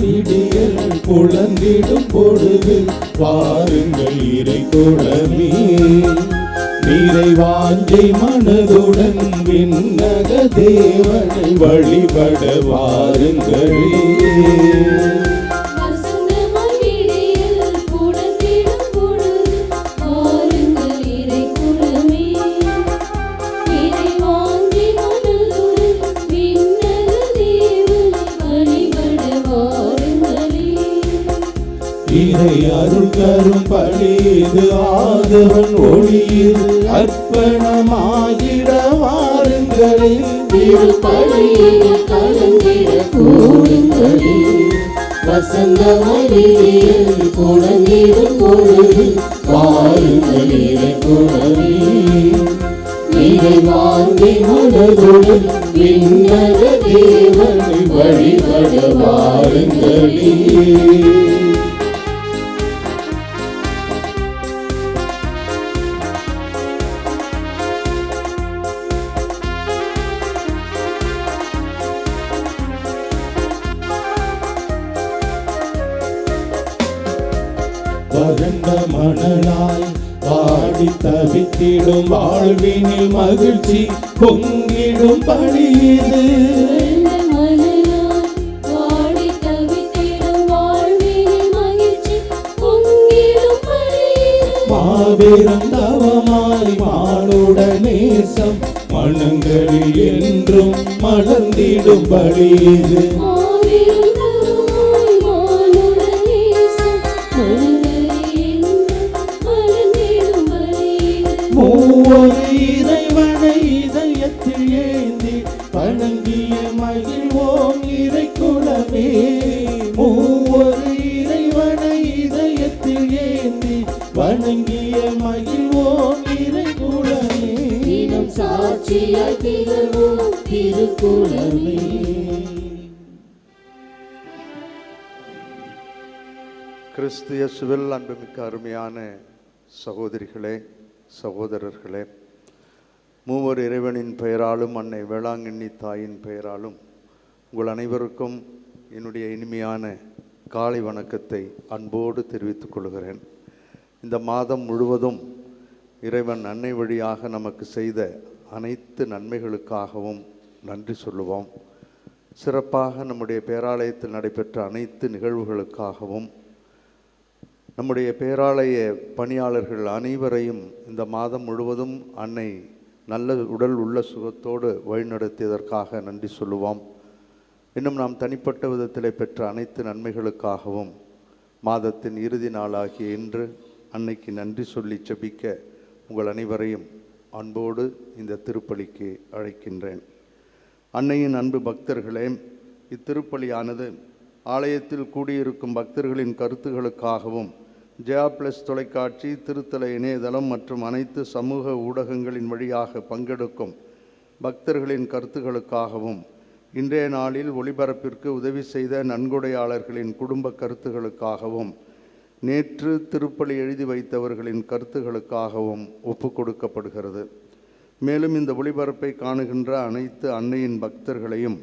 விடியல் புலந்திடும் பொழுது வாருங்கள் இறை குலமே. நிறைவாஞ்சை மனதுடன் விண்ணக தேவனை வழிபட வாருங்களே. இறை அருள் தரும் பழிது ஆதவன் ஒளியில் அர்ப்பணமாகிட வாருங்களே. திருப்பலியில் கலந்திட கூடுங்களே. வசந்த மகிழில் புலந்திடும் பொழுது வாருங்கள் இறை குலமே. நிறைவாங்கி மனதுடன் விண்ணக தேவனை வழிபட வாருங்களே. வறண்ட மணலாய் பாடி தவித்திடும் வாழ்வினில் மகிழ்ச்சி பொங்கிடும் பழியது. மாபெரும் தவமாய் மானுட நேசம் மனங்களில் என்றும் மலர்ந்திடும் பழியது. மூவொரு இறைவனை இதயத்தில் ஏந்தி வணங்கிய மகிழ்வோம் இறை குலமே. மூவொரு இறைவனை இதயத்தில் ஏந்தி வணங்கிய மகிழ்வோம் இறை குலமே. தினம் சாட்சியாய் திகழ்வோம் திருக்குலமே. கிறிஸ்து இயேசுவில் அன்புமிக்க அருமையான சகோதரிகளே, சகோதரர்களே, மூவர் இறைவனின் பெயராலும் அன்னை வேளாங்கண்ணி தாயின் பெயராலும் உங்கள் அனைவருக்கும் என்னுடைய இனிமையான காலை வணக்கத்தை அன்போடு தெரிவித்துக் கொள்கிறேன். இந்த மாதம் முழுவதும் இறைவன் அன்னை வழியாக நமக்கு செய்த அனைத்து நன்மைகளுக்காகவும் நன்றி சொல்லுவோம். சிறப்பாக நம்முடைய பேராலயத்தில் நடைபெற்ற அனைத்து நிகழ்வுகளுக்காகவும் நம்முடைய பேராலய பணியாளர்கள் அனைவரையும் இந்த மாதம் முழுவதும் அன்னை நல்ல உடல் உள்ள சுகத்தோடு வழிநடத்தியதற்காக நன்றி சொல்லுவோம். இன்னும் நாம் தனிப்பட்ட விதத்தில் பெற்ற அனைத்து நன்மைகளுக்காகவும் மாதத்தின் இறுதி நாளாகிய இன்று அன்னைக்கு நன்றி சொல்லி ஜெபிக்க உங்கள் அனைவரையும் அன்போடு இந்த திருப்பலிக்கு அழைக்கின்றேன். அன்னையின் அன்பு பக்தர்களே, இத்திருப்பலியானது ஆலயத்தில் கூடியிருக்கும் பக்தர்களின் கருத்துகளுக்காகவும் ஜெயா பிளஸ் தொலைக்காட்சி, திருத்தல இணையதளம் மற்றும் அனைத்து சமூக ஊடகங்களின் வழியாக பங்கெடுக்கும் பக்தர்களின் கருத்துகளுக்காகவும் இன்றைய நாளில் ஒளிபரப்பிற்கு உதவி செய்த நன்கொடையாளர்களின் குடும்ப கருத்துகளுக்காகவும் நேற்று திருப்பலி எழுதி வைத்தவர்களின் கருத்துகளுக்காகவும் ஒப்பு கொடுக்கப்படுகிறது. மேலும் இந்த ஒளிபரப்பை காணுகின்ற அனைத்து அன்னையின் பக்தர்களையும்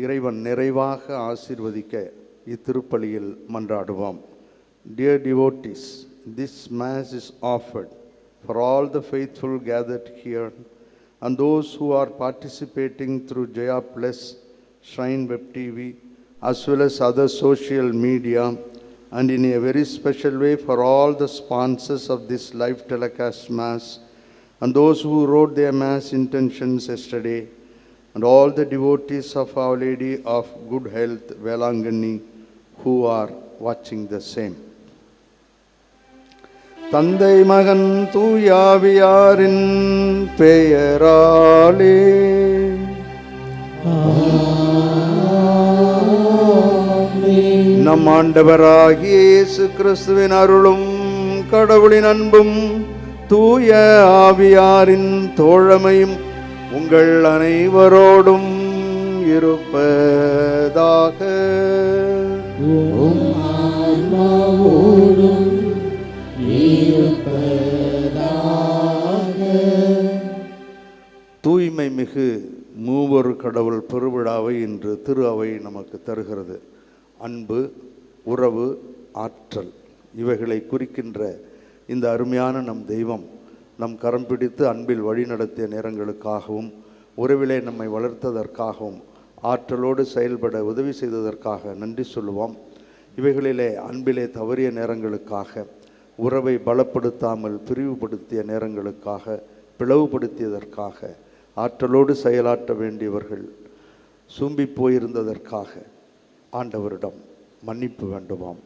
இறைவன் நிறைவாக ஆசீர்வதிக்க இத்திருப்பலியில் மன்றாடுவோம். Dear devotees, this Mass is offered for all the faithful gathered here and those who are participating through Jaya Plus, Shrine Web TV, as well as other social media, and in a very special way for all the sponsors of this live telecast Mass and those who wrote their Mass intentions yesterday, and all the devotees of Our Lady of Good Health, Velanganni, who are watching the same. தந்தை மகன் தூயாவியாரின் பெயராலே நம் ஆண்டவராகிய இயேசு கிறிஸ்துவின் அருளும் கடவுளின் அன்பும் தூய ஆவியாரின் தோழமையும் உங்கள் அனைவரோடும் இருப்பதாக. தூய்மை மிகு மூவொரு கடவுள் பெருவிழாவை இன்று திரு அவை நமக்கு தருகிறது. அன்பு, உறவு, ஆற்றல் இவைகளை குறிக்கின்ற இந்த அருமையான நம் தெய்வம் நம் கரம் பிடித்து அன்பில் வழி நடத்திய நேரங்களுக்காகவும், உறவிலே நம்மை வளர்த்ததற்காகவும், ஆற்றலோடு செயல்பட உதவி செய்ததற்காக நன்றி சொல்லுவோம். இவைகளிலே அன்பிலே தவறிய நேரங்களுக்காக, உறவை பலப்படுத்தாமல் பிரிவுபடுத்திய நேரங்களுக்காக, பிளவுபடுத்தியதற்காக, ஆற்றலோடு செயலாற்ற வேண்டியவர்கள் சூம்பி போயிருந்ததற்காக ஆண்டவரிடம் மன்னிப்பு வேண்டுமாம்.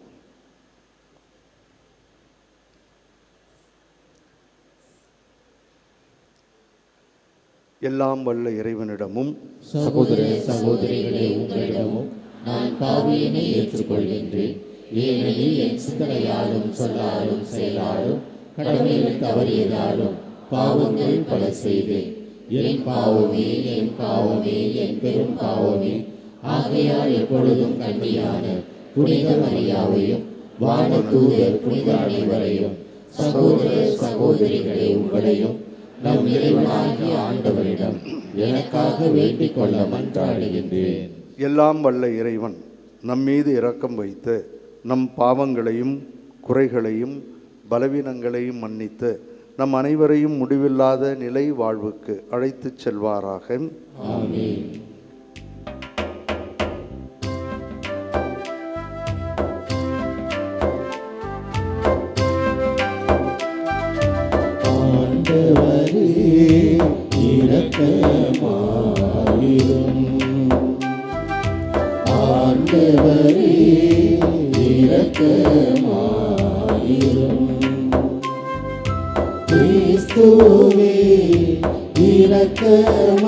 எல்லாம் வல்ல இறைவனிடமும் சகோதர சகோதரிகளே உங்களிடமும் நான் பாவியினை ஏற்றுக்கொள்கின்றேன். ஏனெனில் என் சிந்தனையாலும் சொல்லாலும் செயலாலும் கடமையில் தவறியதாலும் பாவங்கள் பல செய்தேன். என் பாவமே என் பாவமே என் பெரும் பாவமே. ஆகையால் எப்பொழுதும் கண்ணியான புனித மரியாவையும் வானதூதர் புனித அனைவரையும் சகோதர சகோதரிகளே உங்களையும் நம் இறைவனாகிய ஆண்டவரிடம் எனக்காக வேண்டிக் கொள்ள மன்றாடுகின்றேன். எல்லாம் வல்ல இறைவன் நம்மீது இரக்கம் வைத்து நம் பாவங்களையும் குறைகளையும் பலவீனங்களையும் மன்னித்து நம் அனைவரையும் முடிவில்லாத நிலை வாழ்வுக்கு அழைத்துச் செல்வாராக. ஆமென். ஆண்டவரே இரக்கமாயிரும். ஆண்டவரே இரக்கமாயிரும். கிறிஸ்துவே இரக்கமாயிரும்.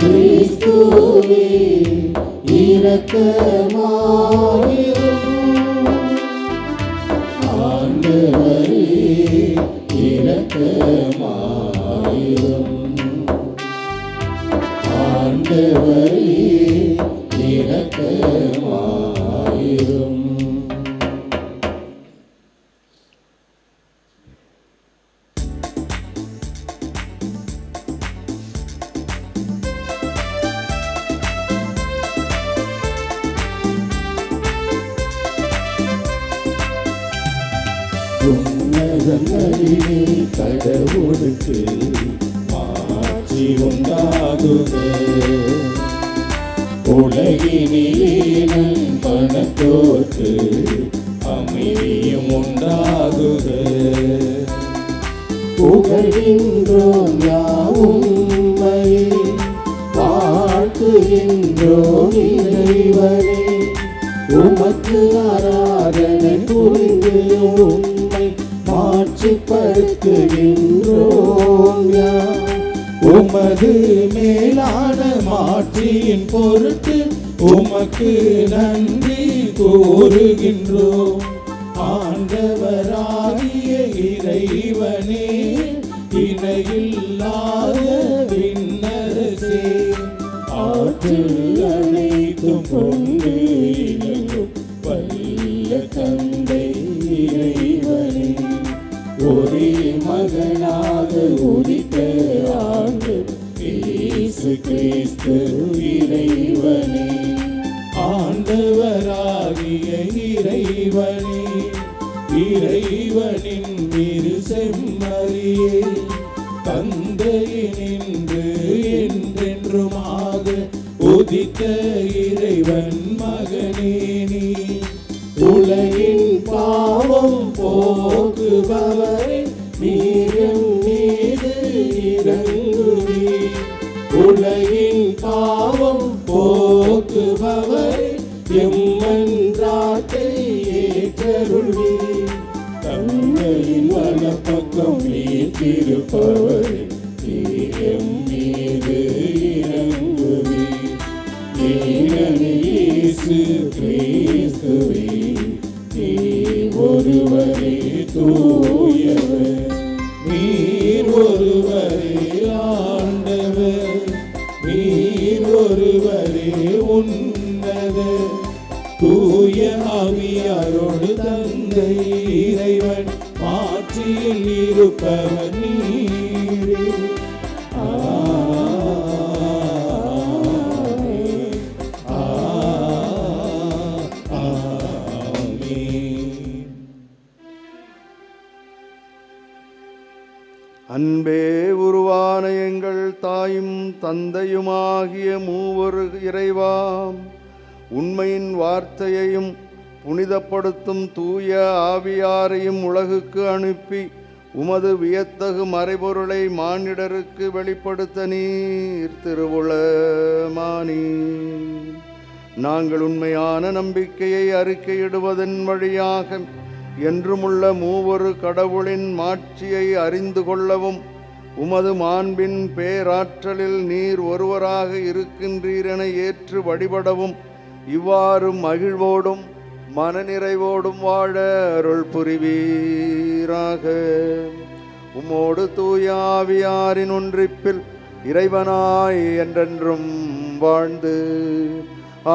கிறிஸ்துவே இரக்கமாயிரும். ஆண்டவரே இரக்கமாயிரும். ஆண்டவரே இரக்கமாயிரும். உன்னதங்களிலே கடவுளுக்கு மாட்சி உண்டாகுக. உலகினிலே நண்பனத்தோர்க்கு அமைதியும் உண்டாகுக. புகழ்கின்றோம் யாவும்மையே, வாழ்த்துகின்றோம் இறைவனே. உமக்கு ஆராதனை புரிந்து உம்மை மாட்சிப்படுத்துகின்றோம் யாம். உமது மேலான மாட்சியின் பொருட்டு உமக்கு நன்றி கூறுகின்றோம். ஆண்டவராகிய இறைவனே, இணையில்லாத விண்ணரசே, ஆற்றல் அனைத்தும் கொண்டு இலங்கும் வல்ல தந்தை இறைவனே, ஒரே மகனாக உதித்த ஆண்டு இயேசு கிறிஸ்து இறைவனே. ஆண்டவராகிய இறைவனே, இறைவனின் இரு செம்மறியே, தந்தையினின்று என்றென்றுமாக உதித்த இறைவன் மகனே நீ. உலகின் பாவம் போக்குபவரே, நீரும் மீது இறங்குவீர். உலகின் பாவம் போக்குபவரே, எம்மன்றாட்டை ஏற்றருள்வீர். தந்தையின் வலப்பக்கம் வீற்றிருப்பவரே, நீரும் மீது இறங்குவீர். இயேசு கிறிஸ்துவே, நீ ஒருவரே தூயவர், நீர் ஒருவரே ஆண்டவர், நீர் ஒருவரே உன்னதர். தூய ஆவியாரோடு தந்தை இறைவன் மாட்சியில் இருப்பவர் நீரே. ஆமென். தந்தையுமாகிய மூவொரு இறைவாம் உண்மையின் வார்த்தையையும் புனிதப்படுத்தும் தூய ஆவியாரையும் உலகுக்கு அனுப்பி உமது வியத்தகு மறைபொருளை மானிடருக்கு வெளிப்படுத்த நீர் திருவுளமானீர். நாங்கள் உண்மையான நம்பிக்கையை அறிக்கையிடுவதன் வழியாக என்றுமுள்ள மூவொரு கடவுளின் மாட்சியை அறிந்து கொள்ளவும் உமது மாண்பின் பேராற்றலில் நீர் ஒருவராக இருக்கின்றீர் என ஏற்று வழிபடவும் இவ்வாறு மகிழ்வோடும் மனநிறைவோடும் வாழ அருள் புரிவீராக. உம்மோடு தூய ஆவியாரின் ஒன்றிப்பில் இறைவனாய் என்றென்றும் வாழ்ந்து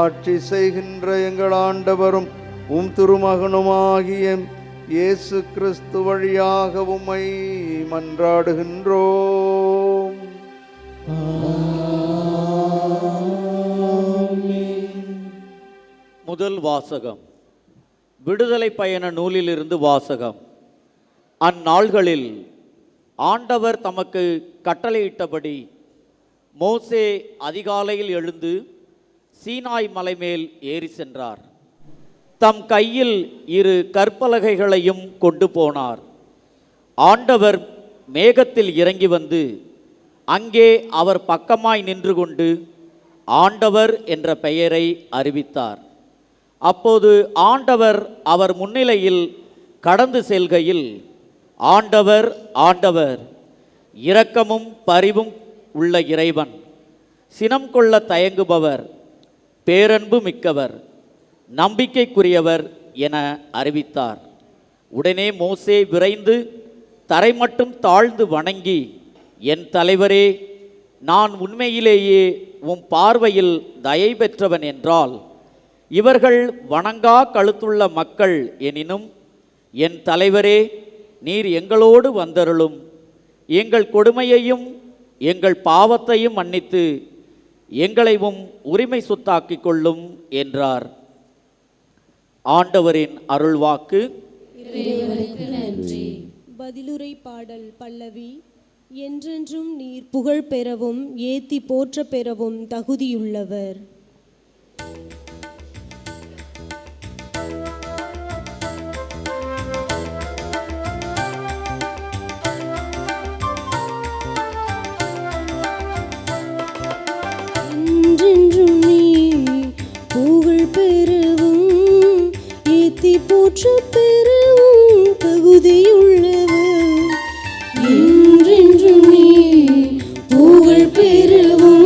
ஆட்சி செய்கின்ற எங்கள் ஆண்டவரும் உம் திருமகனுமாகிய இயேசு கிறிஸ்து வழியாக உம்மை மன்றாடுகின்றோம். முதல் வாசகம். விடுதலை பயண நூலிலிருந்து வாசகம். அந்நாள்களில் ஆண்டவர் தமக்கு கட்டளையிட்டபடி மோசே அதிகாலையில் எழுந்து சீனாய் மலை மேல் ஏறி சென்றார். தம் கையில் 2 கற்பலகைகளையும் கொண்டு போனார். ஆண்டவர் மேகத்தில் இறங்கி வந்து அங்கே அவர் பக்கமாய் நின்று கொண்டு ஆண்டவர் என்ற பெயரை அறிவித்தார். அப்போது ஆண்டவர் அவர் முன்னிலையில் கடந்து செல்கையில், ஆண்டவர் ஆண்டவர், இரக்கமும் பரிவும் உள்ள இறைவன், சினம் கொள்ள தயங்குபவர், பேரன்பு மிக்கவர், நம்பிக்கைக்குரியவர் என அறிவித்தார். உடனே மோசே விரைந்து தரை மட்டும் தாழ்ந்து வணங்கி, என் தலைவரே, நான் உண்மையிலேயே உம் பார்வையில் தயை பெற்றவன் என்றால் இவர்கள் வணங்கா கழுத்துள்ள மக்கள் எனினும், என் தலைவரே, நீர் எங்களோடு வந்தருளும், எங்கள் கொடுமையையும் எங்கள் பாவத்தையும் மன்னித்து எங்களையும் உரிமை சொத்தாக்கிக் கொள்ளும் என்றார். ஆண்டவரின் அருள்வாக்கு. இறைவனுக்கு நன்றி. பதிலுரை பாடல் பல்லவி. என்றென்றும் நீர் புகழ் பெறவும் ஏத்தி போற்ற பெறவும் தகுதியுள்ளவர். என்றென்றும் நீர் புகழ் பெறவும் ஏத்தி போற்ற பெறவும் தகுதியுள்ளவர். என்றென்றும் நீர் புகழ் பெறவும்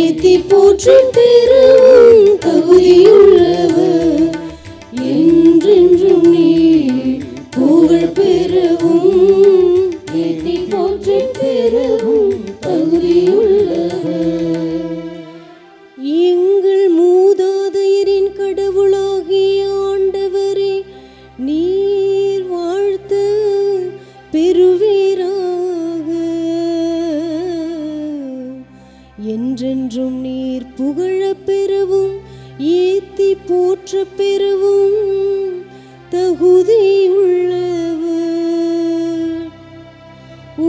ஏத்தி போற்ற பெறவும் தகுதியுள்ளவர். என்றென்றும் நீர் புகழ் பெறவும் ஏத்தி போற்ற பெறவும் தகுதியுள்ளவர். எங்கள் மூதாதையரின் கடவுளாகிய ஆண்டவரே, நீர் வாழ்த்த பெறுவீராக. என்றென்றும் நீர் புகழ பெறவும் ஏத்தி போற்ற பெறவும் தகுதியுள்ளவர்.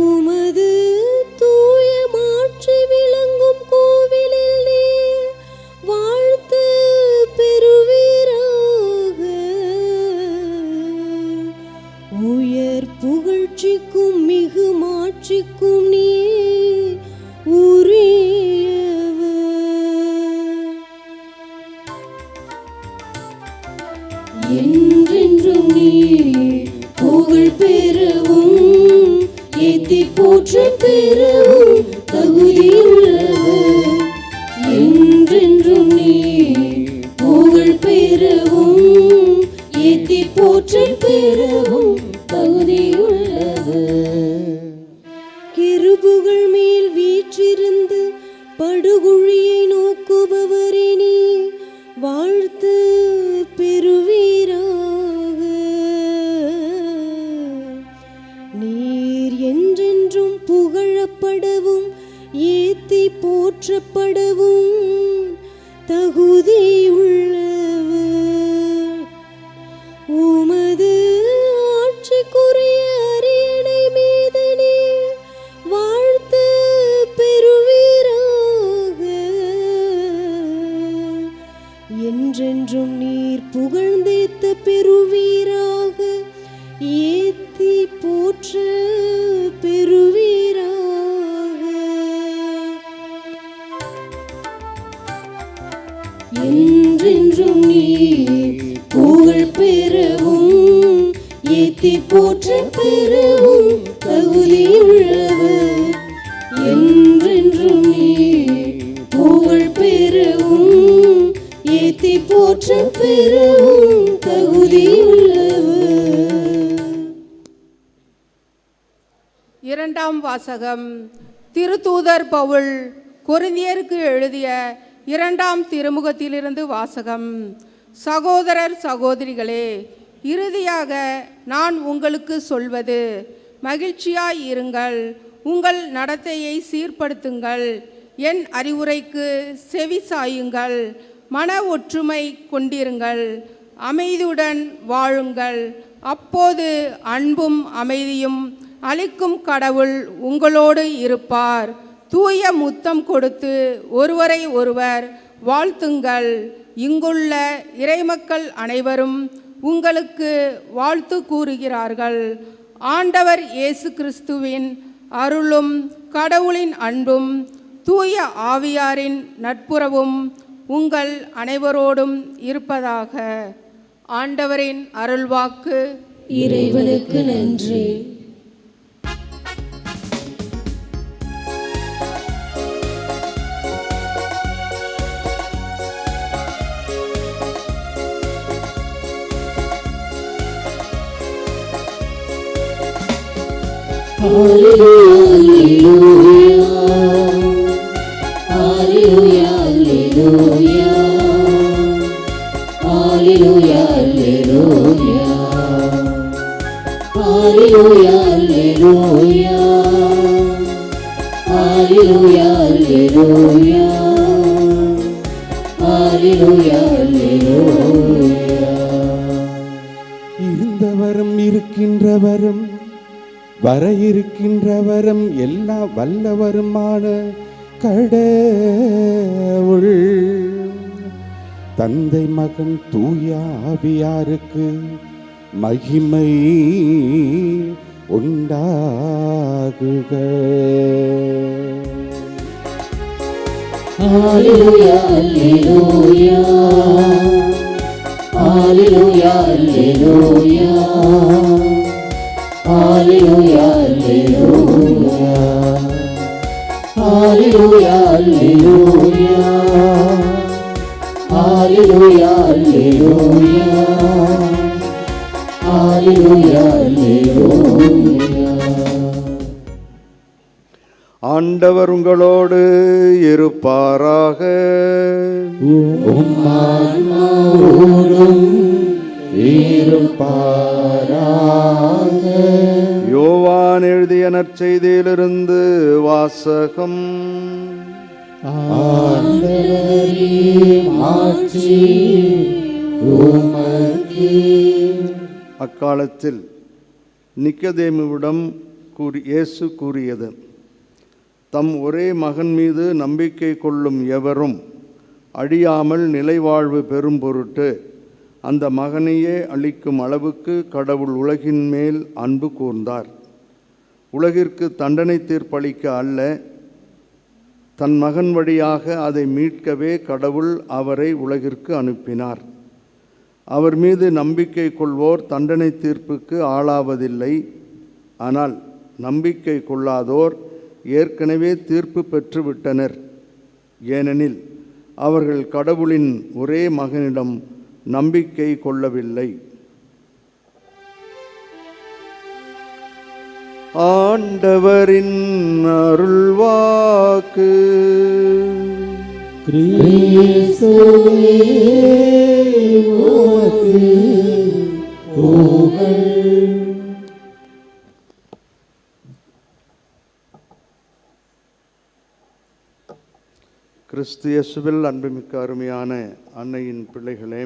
உமது தூய மாற்றி விளங்கும் கோவிலில் நீர் வாழ்த்த பெறுவீராக. உயர் புகழ்ச்சிக்கும் மிகு மாட்சிக்கும் நீர் உரியவர். என்றென்றும் நீர் புகழ் பெறவும் ஏத்தி போற்ற பெறவும் தகுதியுள்ளவர். என்றென்றும் நீர் புகழ் பெறவும் ஏத்தி போற்ற பெறவும் தகுதியுள்ளவர். கிருபுகள் மேல் வீற்றிருந்து படுகுழியை நோக்குபவரே, நீர் வாழ்த்த பெறுவீராக. நீர் என்றென்றும் புகழப்படவும் ஏத்தி போற்றப்படவும் தகுதியுள்ளவர். உமது என்றென்றும் நீர் புகழ்ந்தேத்த பெறுவீராக, ஏத்தி போற்ற பெறுவீராக. என்றென்றும் நீர் புகழ் பெறவும், ஏத்தி போற்ற பெறவும் தகுதியுள்ளவர். என்றென்றும் நீர் புகழ் பெறவும், ஏத்தி போற்ற பெறவும் தகுதியுள்ளவர். இரண்டாம் வாசகம். திருத்தூதர் பவுல் கொரிந்தியருக்கு எழுதிய இரண்டாம் திருமுகத்திலிருந்து வாசகம். சகோதரர் சகோதரிகளே, இறுதியாக நான் உங்களுக்கு சொல்வது, மகிழ்ச்சியாய் இருங்கள், உங்கள் நடத்தையை சீர்படுத்துங்கள், என் அறிவுரைக்கு செவி சாயுங்கள், மன ஒற்றுமை கொண்டிருங்கள், அமைதியுடன் வாழுங்கள். அப்போது அன்பும் அமைதியும் அளிக்கும் கடவுள் உங்களோடு இருப்பார். தூய முத்தம் கொடுத்து ஒருவரை ஒருவர் வாழ்த்துங்கள். இங்குள்ள இறைமக்கள் அனைவரும் உங்களுக்கு வாழ்த்து கூறுகிறார்கள். ஆண்டவர் இயேசு கிறிஸ்துவின் அருளும் கடவுளின் அன்பும் தூய ஆவியாரின் நட்புறவும் உங்கள் அனைவரோடும் இருப்பதாக. ஆண்டவரின் அருள்வாக்கு. இறைவனுக்கு நன்றி. இருந்தவரும் இருக்கின்றவரும் வர இருக்கின்றவரும் எல்லா வல்லவருமான கடவுள் தந்தை மகன் தூய ஆவியாருக்கு மகிமை உண்டாகுக. Alleluia, alleluia. Alleluia, alleluia. Alleluia, alleluia. Alleluia, alleluia. Alleluia, alleluia. Alleluia, alleluia. ஆண்டவர் உங்களோடு இருப்பாராக. யோவான் எழுதிய நற்செய்தியிலிருந்து வாசகம். அக்காலத்தில் நிக்கதேமுவிடம் இயேசு கூறியது, தம் ஒரே மகன் மீது நம்பிக்கை கொள்ளும் எவரும் அழியாமல் நிலைவாழ்வு பெறும் பொருட்டு அந்த மகனையே அளிக்கும் அளவுக்கு கடவுள் உலகின் மேல் அன்பு கூர்ந்தார். உலகிற்கு தண்டனை தீர்ப்பளிக்க அல்ல, தன் மகன் வழியாக அதை மீட்கவே கடவுள் அவரை உலகிற்கு அனுப்பினார். அவர் மீது நம்பிக்கை கொள்வோர் தண்டனை தீர்ப்புக்கு ஆளாவதில்லை. ஆனால் நம்பிக்கை கொள்ளாதோர் ஏற்கனவே தீர்ப்பு பெற்றுவிட்டனர். ஏனெனில் அவர்கள் கடவுளின் ஒரே மகனிடம் நம்பிக்கை கொள்ளவில்லை. ஆண்டவரின் அருள்வாக்கு. கிறிஸ்து இயேசுவில் அன்புமிக்க அருமையான அன்னையின் பிள்ளைகளே,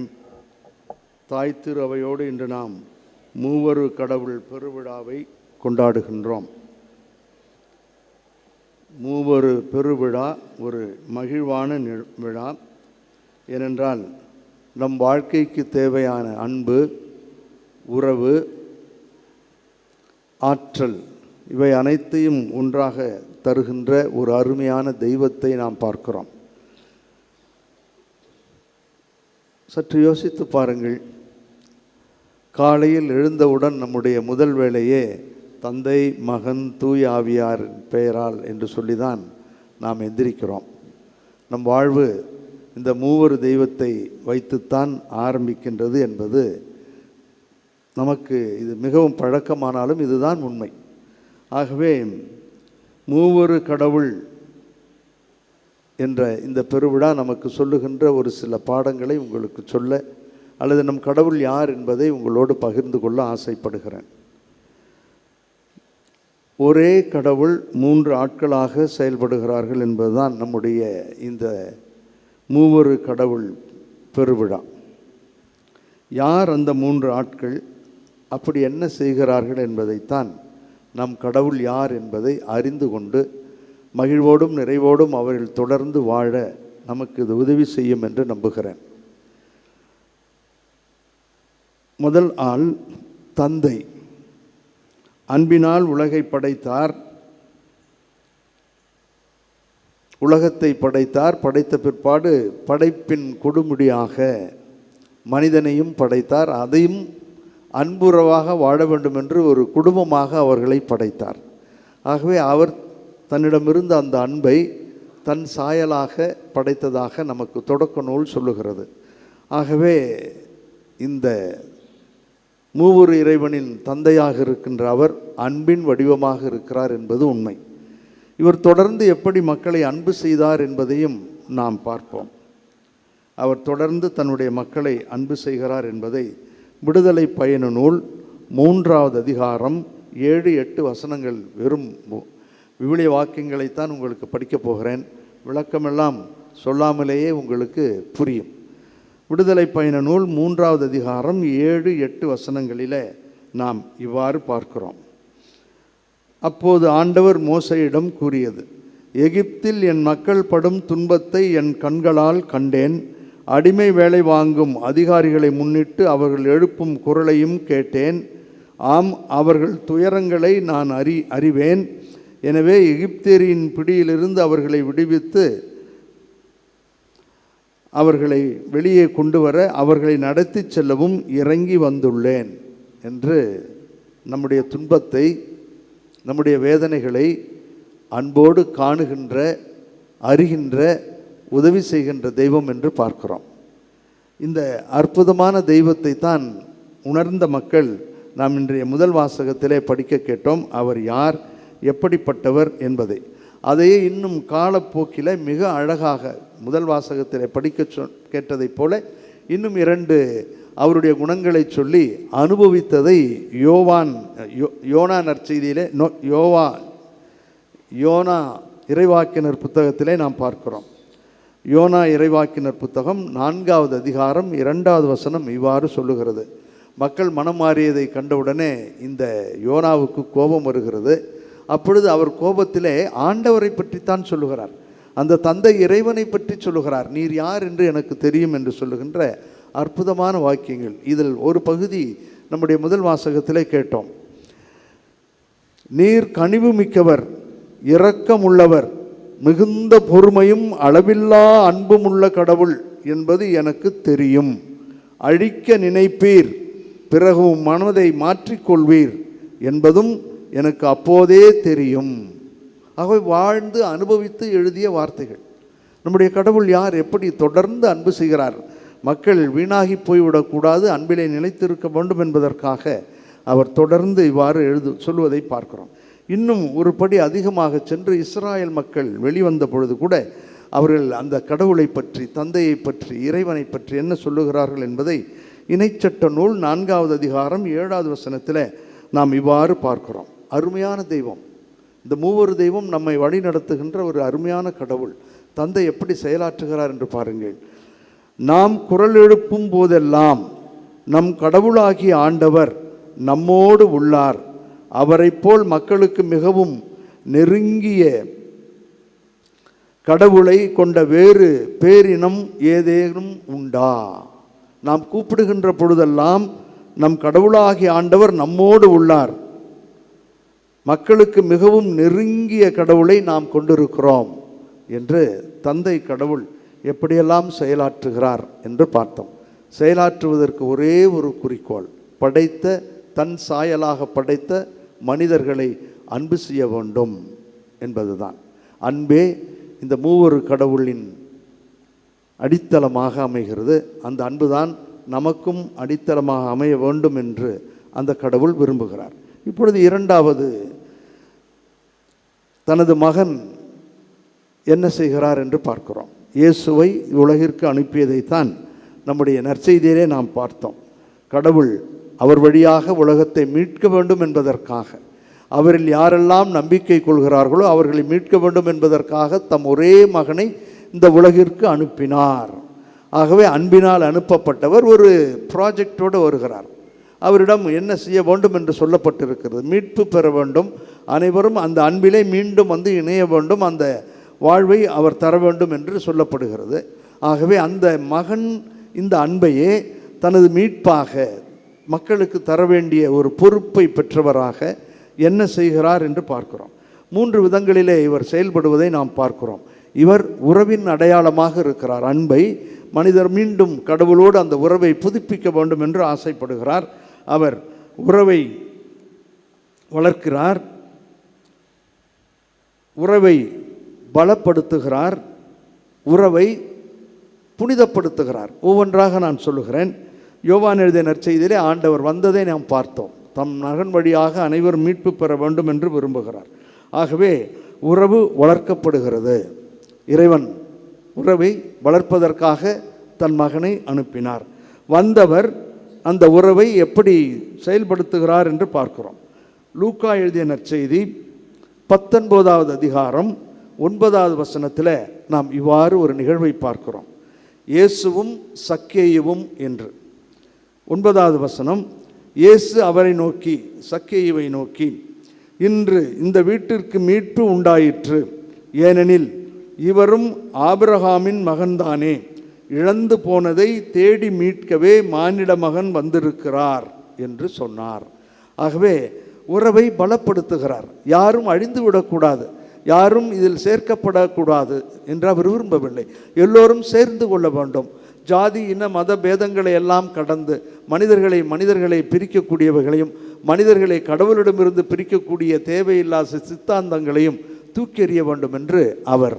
தாய் திரு அவையோடு இன்று நாம் மூவரு கடவுள் பெருவிழாவை கொண்டாடுகின்றோம். மூவரு பெருவிழா ஒரு மகிழ்வான விழா. ஏனென்றால் நம் வாழ்க்கைக்கு தேவையான அன்பு, உறவு, ஆற்றல் இவை அனைத்தையும் ஒன்றாக தருகின்ற ஒரு அருமையான தெய்வத்தை நாம் பார்க்கிறோம். சற்று யோசித்து பாருங்கள். காலையில் எழுந்தவுடன் நம்முடைய முதல் வேளையே தந்தை, மகன், தூய ஆவியார் பெயரால் என்று சொல்லிதான் நாம் எந்திரிக்கிறோம். நம் வாழ்வு இந்த மூவரு தெய்வத்தை வைத்துத்தான் ஆரம்பிக்கின்றது என்பது நமக்கு இது மிகவும் பழக்கமானாலும் இதுதான் உண்மை. ஆகவே மூவரு கடவுள் என்ற இந்த பெருவிழா நமக்கு சொல்லுகின்ற ஒரு சில பாடங்களை உங்களுக்கு சொல்ல அல்லது நம் கடவுள் யார் என்பதை உங்களோடு பகிர்ந்து கொள்ள ஆசைப்படுகிறேன். ஒரே கடவுள் 3 ஆட்களாக செயல்படுகிறார்கள் என்பதுதான் நம்முடைய இந்த மூவரு கடவுள் பெருவிழா. யார் அந்த 3 ஆட்கள், அப்படி என்ன செய்கிறார்கள் என்பதைத்தான் நம் கடவுள் யார் என்பதை அறிந்து கொண்டு மகிழ்வோடும் நிறைவோடும் அவர்கள் தொடர்ந்து வாழ நமக்கு இது உதவி செய்யும் என்று நம்புகிறேன். முதல் ஆள் தந்தை. அன்பினால் உலகை படைத்தார், உலகத்தை படைத்தார். படைத்த பிற்பாடு படைப்பின் கொடுமுடியாக மனிதனையும் படைத்தார். அதையும் அன்புறவாக வாழ வேண்டும் என்று ஒரு குடும்பமாக அவர்களை படைத்தார். ஆகவே அவர் தன்னிடமிருந்த அந்த அன்பை தன் சாயலாக படைத்ததாக நமக்கு தொடக்க நூல் சொல்லுகிறது. ஆகவே இந்த மூவொரு இறைவனின் தந்தையாக இருக்கின்ற அவர் அன்பின் வடிவமாக இருக்கிறார் என்பது உண்மை. இவர் தொடர்ந்து எப்படி மக்களை அன்பு செய்தார் என்பதையும் நாம் பார்ப்போம். அவர் தொடர்ந்து தன்னுடைய மக்களை அன்பு செய்கிறார் என்பதை விடுதலை பயண நூல் 3வது அதிகாரம் 7-8 வசனங்கள் வெறும் விவிலிய வாக்கியங்களைத்தான் உங்களுக்கு படிக்கப் போகிறேன். விளக்கமெல்லாம் சொல்லாமலேயே உங்களுக்கு புரியும். விடுதலை பயண நூல் 3வது அதிகாரம் 7-8 வசனங்களிலே நாம் இவ்வாறு பார்க்கிறோம். அப்போது ஆண்டவர் மோசேயிடம் கூறியது, எகிப்தில் என் மக்கள் படும் துன்பத்தை என் கண்களால் கண்டேன். அடிமை வேலை வாங்கும் அதிகாரிகளை முன்னிட்டு அவர்கள் எழுப்பும் குரலையும் கேட்டேன். ஆம், அவர்கள் துயரங்களை நான் அறிவேன். எனவே எகிப்தியரின் பிடியிலிருந்து அவர்களை விடுவித்து அவர்களை வெளியே கொண்டு வர அவர்களை நடத்தி செல்லவும் இறங்கி வந்துள்ளேன் என்று நம்முடைய துன்பத்தை, நம்முடைய வேதனைகளை அன்போடு காணுகின்ற, அறிகின்ற, உதவி செய்கின்ற தெய்வம் என்று பார்க்கிறோம். இந்த அற்புதமான தெய்வத்தை தான் உணர்ந்த மக்கள் நாம் இன்றைய முதல் வாசகத்திலே படிக்க கேட்டோம். அவர் யார், எப்படிப்பட்டவர் என்பதை. அதையே இன்னும் காலப்போக்கில் மிக அழகாக முதல் வாசகத்தில் படிக்க கேட்டதைப் போல இன்னும் 2 அவருடைய குணங்களை சொல்லி அனுபவித்ததை யோனா நற்செய்தியிலே யோனா இறைவாக்கினர் புத்தகத்திலே நாம் பார்க்கிறோம். யோனா இறைவாக்கினர் புத்தகம் 4வது அதிகாரம் 2வது வசனம் இவ்வாறு சொல்லுகிறது. மக்கள் மனம் மாறியதை கண்டவுடனே இந்த யோனாவுக்கு கோபம் வருகிறது. அப்பொழுது அவர் கோபத்திலே ஆண்டவரை பற்றித்தான் சொல்லுகிறார். அந்த தந்தை இறைவனை பற்றி சொல்லுகிறார். நீர் யார் என்று எனக்கு தெரியும் என்று சொல்லுகின்ற அற்புதமான வாக்கியங்கள். இதில் ஒரு பகுதி நம்முடைய முதல் வாசகத்திலே கேட்டோம். நீர் கனிவு மிக்கவர், இரக்கமுள்ளவர், மிகுந்த பொறுமையும் அளவில்லா அன்பும் உள்ள கடவுள் என்பது எனக்கு தெரியும். அழிக்க நினைப்பீர், பிறகு மனதை மாற்றிக்கொள்வீர் என்பதும் எனக்கு அப்போதே தெரியும். ஆகவே வாழ்ந்து அனுபவித்து எழுதிய வார்த்தைகள். நம்முடைய கடவுள் யார், எப்படி தொடர்ந்து அன்பு செய்கிறார், மக்கள் வீணாகி போய்விடக்கூடாது, அன்பிலே நிலைத்திருக்க வேண்டும் என்பதற்காக அவர் தொடர்ந்து இவ்வாறு சொல்லுவதை பார்க்கிறோம். இன்னும் ஒரு படி அதிகமாக சென்று இஸ்ராயல் மக்கள் வெளிவந்த பொழுது கூட அவர்கள் அந்த கடவுளை பற்றி, தந்தையை பற்றி, இறைவனை பற்றி என்ன சொல்லுகிறார்கள் என்பதை இணைச்சட்ட நூல் 4வது அதிகாரம் 7வது வசனத்தில் நாம் இவ்வாறு பார்க்கிறோம். அருமையான தெய்வம், இந்த மூவொரு தெய்வம் நம்மை வழி நடத்துகின்ற ஒரு அருமையான கடவுள். தந்தை எப்படி செயலாற்றுகிறார் என்று பாருங்கள். நாம் குரல் எழுப்பும் போதெல்லாம் நம் கடவுளாகிய ஆண்டவர் நம்மோடு உள்ளார். அவரை போல் மக்களுக்கு மிகவும் நெருங்கிய கடவுளை கொண்ட வேறு பேரினம் ஏதேனும் உண்டா? நாம் கூப்பிடுகின்ற பொழுதெல்லாம் நம் கடவுளாகிய ஆண்டவர் நம்மோடு உள்ளார். மக்களுக்கு மிகவும் நெருங்கிய கடவுளை நாம் கொண்டிருக்கிறோம் என்று தந்தை கடவுள் எப்படியெல்லாம் செயலாற்றுகிறார் என்று பார்த்தோம். செயலாற்றுவதற்கு ஒரே ஒரு குறிக்கோள், படைத்த தன் சாயலாக படைத்த மனிதர்களை அன்பு செய்ய வேண்டும் என்பதுதான். அன்பே இந்த மூவொரு கடவுளின் அடித்தளமாக அமைகிறது. அந்த அன்புதான் நமக்கும் அடித்தளமாக அமைய வேண்டும் என்று அந்த கடவுள் விரும்புகிறார். இப்பொழுது இரண்டாவது, தனது மகன் என்ன செய்கிறார் என்று பார்க்கிறோம். இயேசுவை உலகிற்கு அனுப்பியதைத்தான் நம்முடைய நற்செய்தியிலே நாம் பார்த்தோம். கடவுள் அவர் வழியாக உலகத்தை மீட்க வேண்டும் என்பதற்காக, அவரில் யாரெல்லாம் நம்பிக்கை கொள்கிறார்களோ அவர்களை மீட்க வேண்டும் என்பதற்காக தம் ஒரே மகனை இந்த உலகிற்கு அனுப்பினார். ஆகவே அன்பினால் அனுப்பப்பட்டவர் ஒரு ப்ராஜெக்டோடு வருகிறார். அவரிடம் என்ன செய்ய வேண்டும் என்று சொல்லப்பட்டிருக்கிறது, மீட்பு பெற வேண்டும், அனைவரும் அந்த அன்பிலே மீண்டும் வந்து இணைய வேண்டும், அந்த வாழ்வை அவர் தர வேண்டும் என்று சொல்லப்படுகிறது. ஆகவே அந்த மகன் இந்த அன்பையே தனது மீட்பாக மக்களுக்கு தர வேண்டிய ஒரு பொறுப்பை பெற்றவராக என்ன செய்கிறார் என்று பார்க்கிறோம். 3 விதங்களிலே இவர் செயல்படுவதை நாம் பார்க்கிறோம். இவர் உறவின் அடையாளமாக இருக்கிறார். அன்பை மனிதர் மீண்டும் கடவுளோடு அந்த உறவை புதுப்பிக்க வேண்டும் என்று ஆசைப்படுகிறார். அவர் உறவை வளர்க்கிறார், உறவை பலப்படுத்துகிறார், உறவை புனிதப்படுத்துகிறார். ஒவ்வொன்றாக நான் சொல்லுகிறேன். யோவான் எழுதிய நற்செய்தியிலே ஆண்டவர் வந்ததை நாம் பார்த்தோம். தம் மகன் வழியாக அனைவரும் மீட்பு பெற வேண்டும் என்று விரும்புகிறார். ஆகவே உறவு வளர்க்கப்படுகிறது. இறைவன் உறவை வளர்ப்பதற்காக தன் மகனை அனுப்பினார். வந்தவர் அந்த உறவை எப்படி செயல்படுத்துகிறார் என்று பார்க்கிறோம். லூக்கா எழுதிய நற்செய்தி 19வது அதிகாரம் 9வது வசனத்தில் நாம் இவ்வாறு ஒரு நிகழ்வை பார்க்கிறோம். இயேசுவும் சக்கேயுவும் என்று. 9வது வசனம், இயேசு அவரை நோக்கி, சக்கேயுவை நோக்கி, இன்று இந்த வீட்டிற்கு மீட்பு உண்டாயிற்று, ஏனெனில் இவரும் ஆபிரகாமின் மகன்தானே. இழந்து போனதை தேடி மீட்கவே மானிட மகன் வந்திருக்கிறார் என்று சொன்னார். ஆகவே உறவை பலப்படுத்துகிறார். யாரும் அழிந்து விடக்கூடாது, யாரும் இதில் சேர்க்கப்படக்கூடாது என்று அவர் விரும்பவில்லை. எல்லோரும் சேர்ந்து கொள்ள வேண்டும். ஜாதி இன மத பேதங்களை எல்லாம் கடந்து மனிதர்களை பிரிக்கக்கூடியவைகளையும் மனிதர்களை கடவுளிடமிருந்து பிரிக்கக்கூடிய தேவையில்லாத சித்தாந்தங்களையும் தூக்கி எறிய வேண்டும் என்று அவர்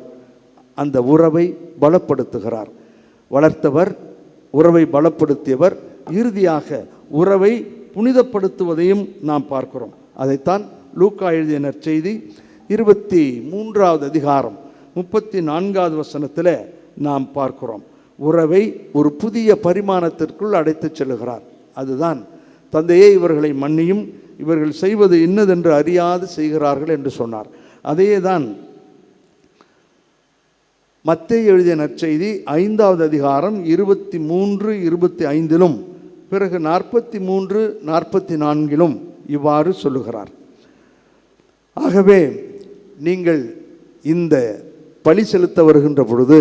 அந்த உறவை பலப்படுத்துகிறார். வளர்த்தவர், உறவை பலப்படுத்தியவர், இறுதியாக உறவை புனிதப்படுத்துவதையும் நாம் பார்க்கிறோம். அதைத்தான் லூக்கா எழுதிய நற்செய்தி 23வது அதிகாரம் 34வது வசனத்தில் நாம் பார்க்கிறோம். உறவை ஒரு புதிய பரிமாணத்திற்குள் அடைத்துச் செல்கிறார். அதுதான், தந்தையே இவர்களை மன்னியும், இவர்கள் செய்வது இன்னதென்று அறியாது செய்கிறார்கள் என்று சொன்னார். அதையே தான் மத்தேயு எழுதிய நற்செய்தி 5வது அதிகாரம் 23, 25 பிறகு 43, 44 இவ்வாறு சொல்லுகிறார். ஆகவே நீங்கள் இந்த பலி செலுத்த வருகின்ற பொழுது,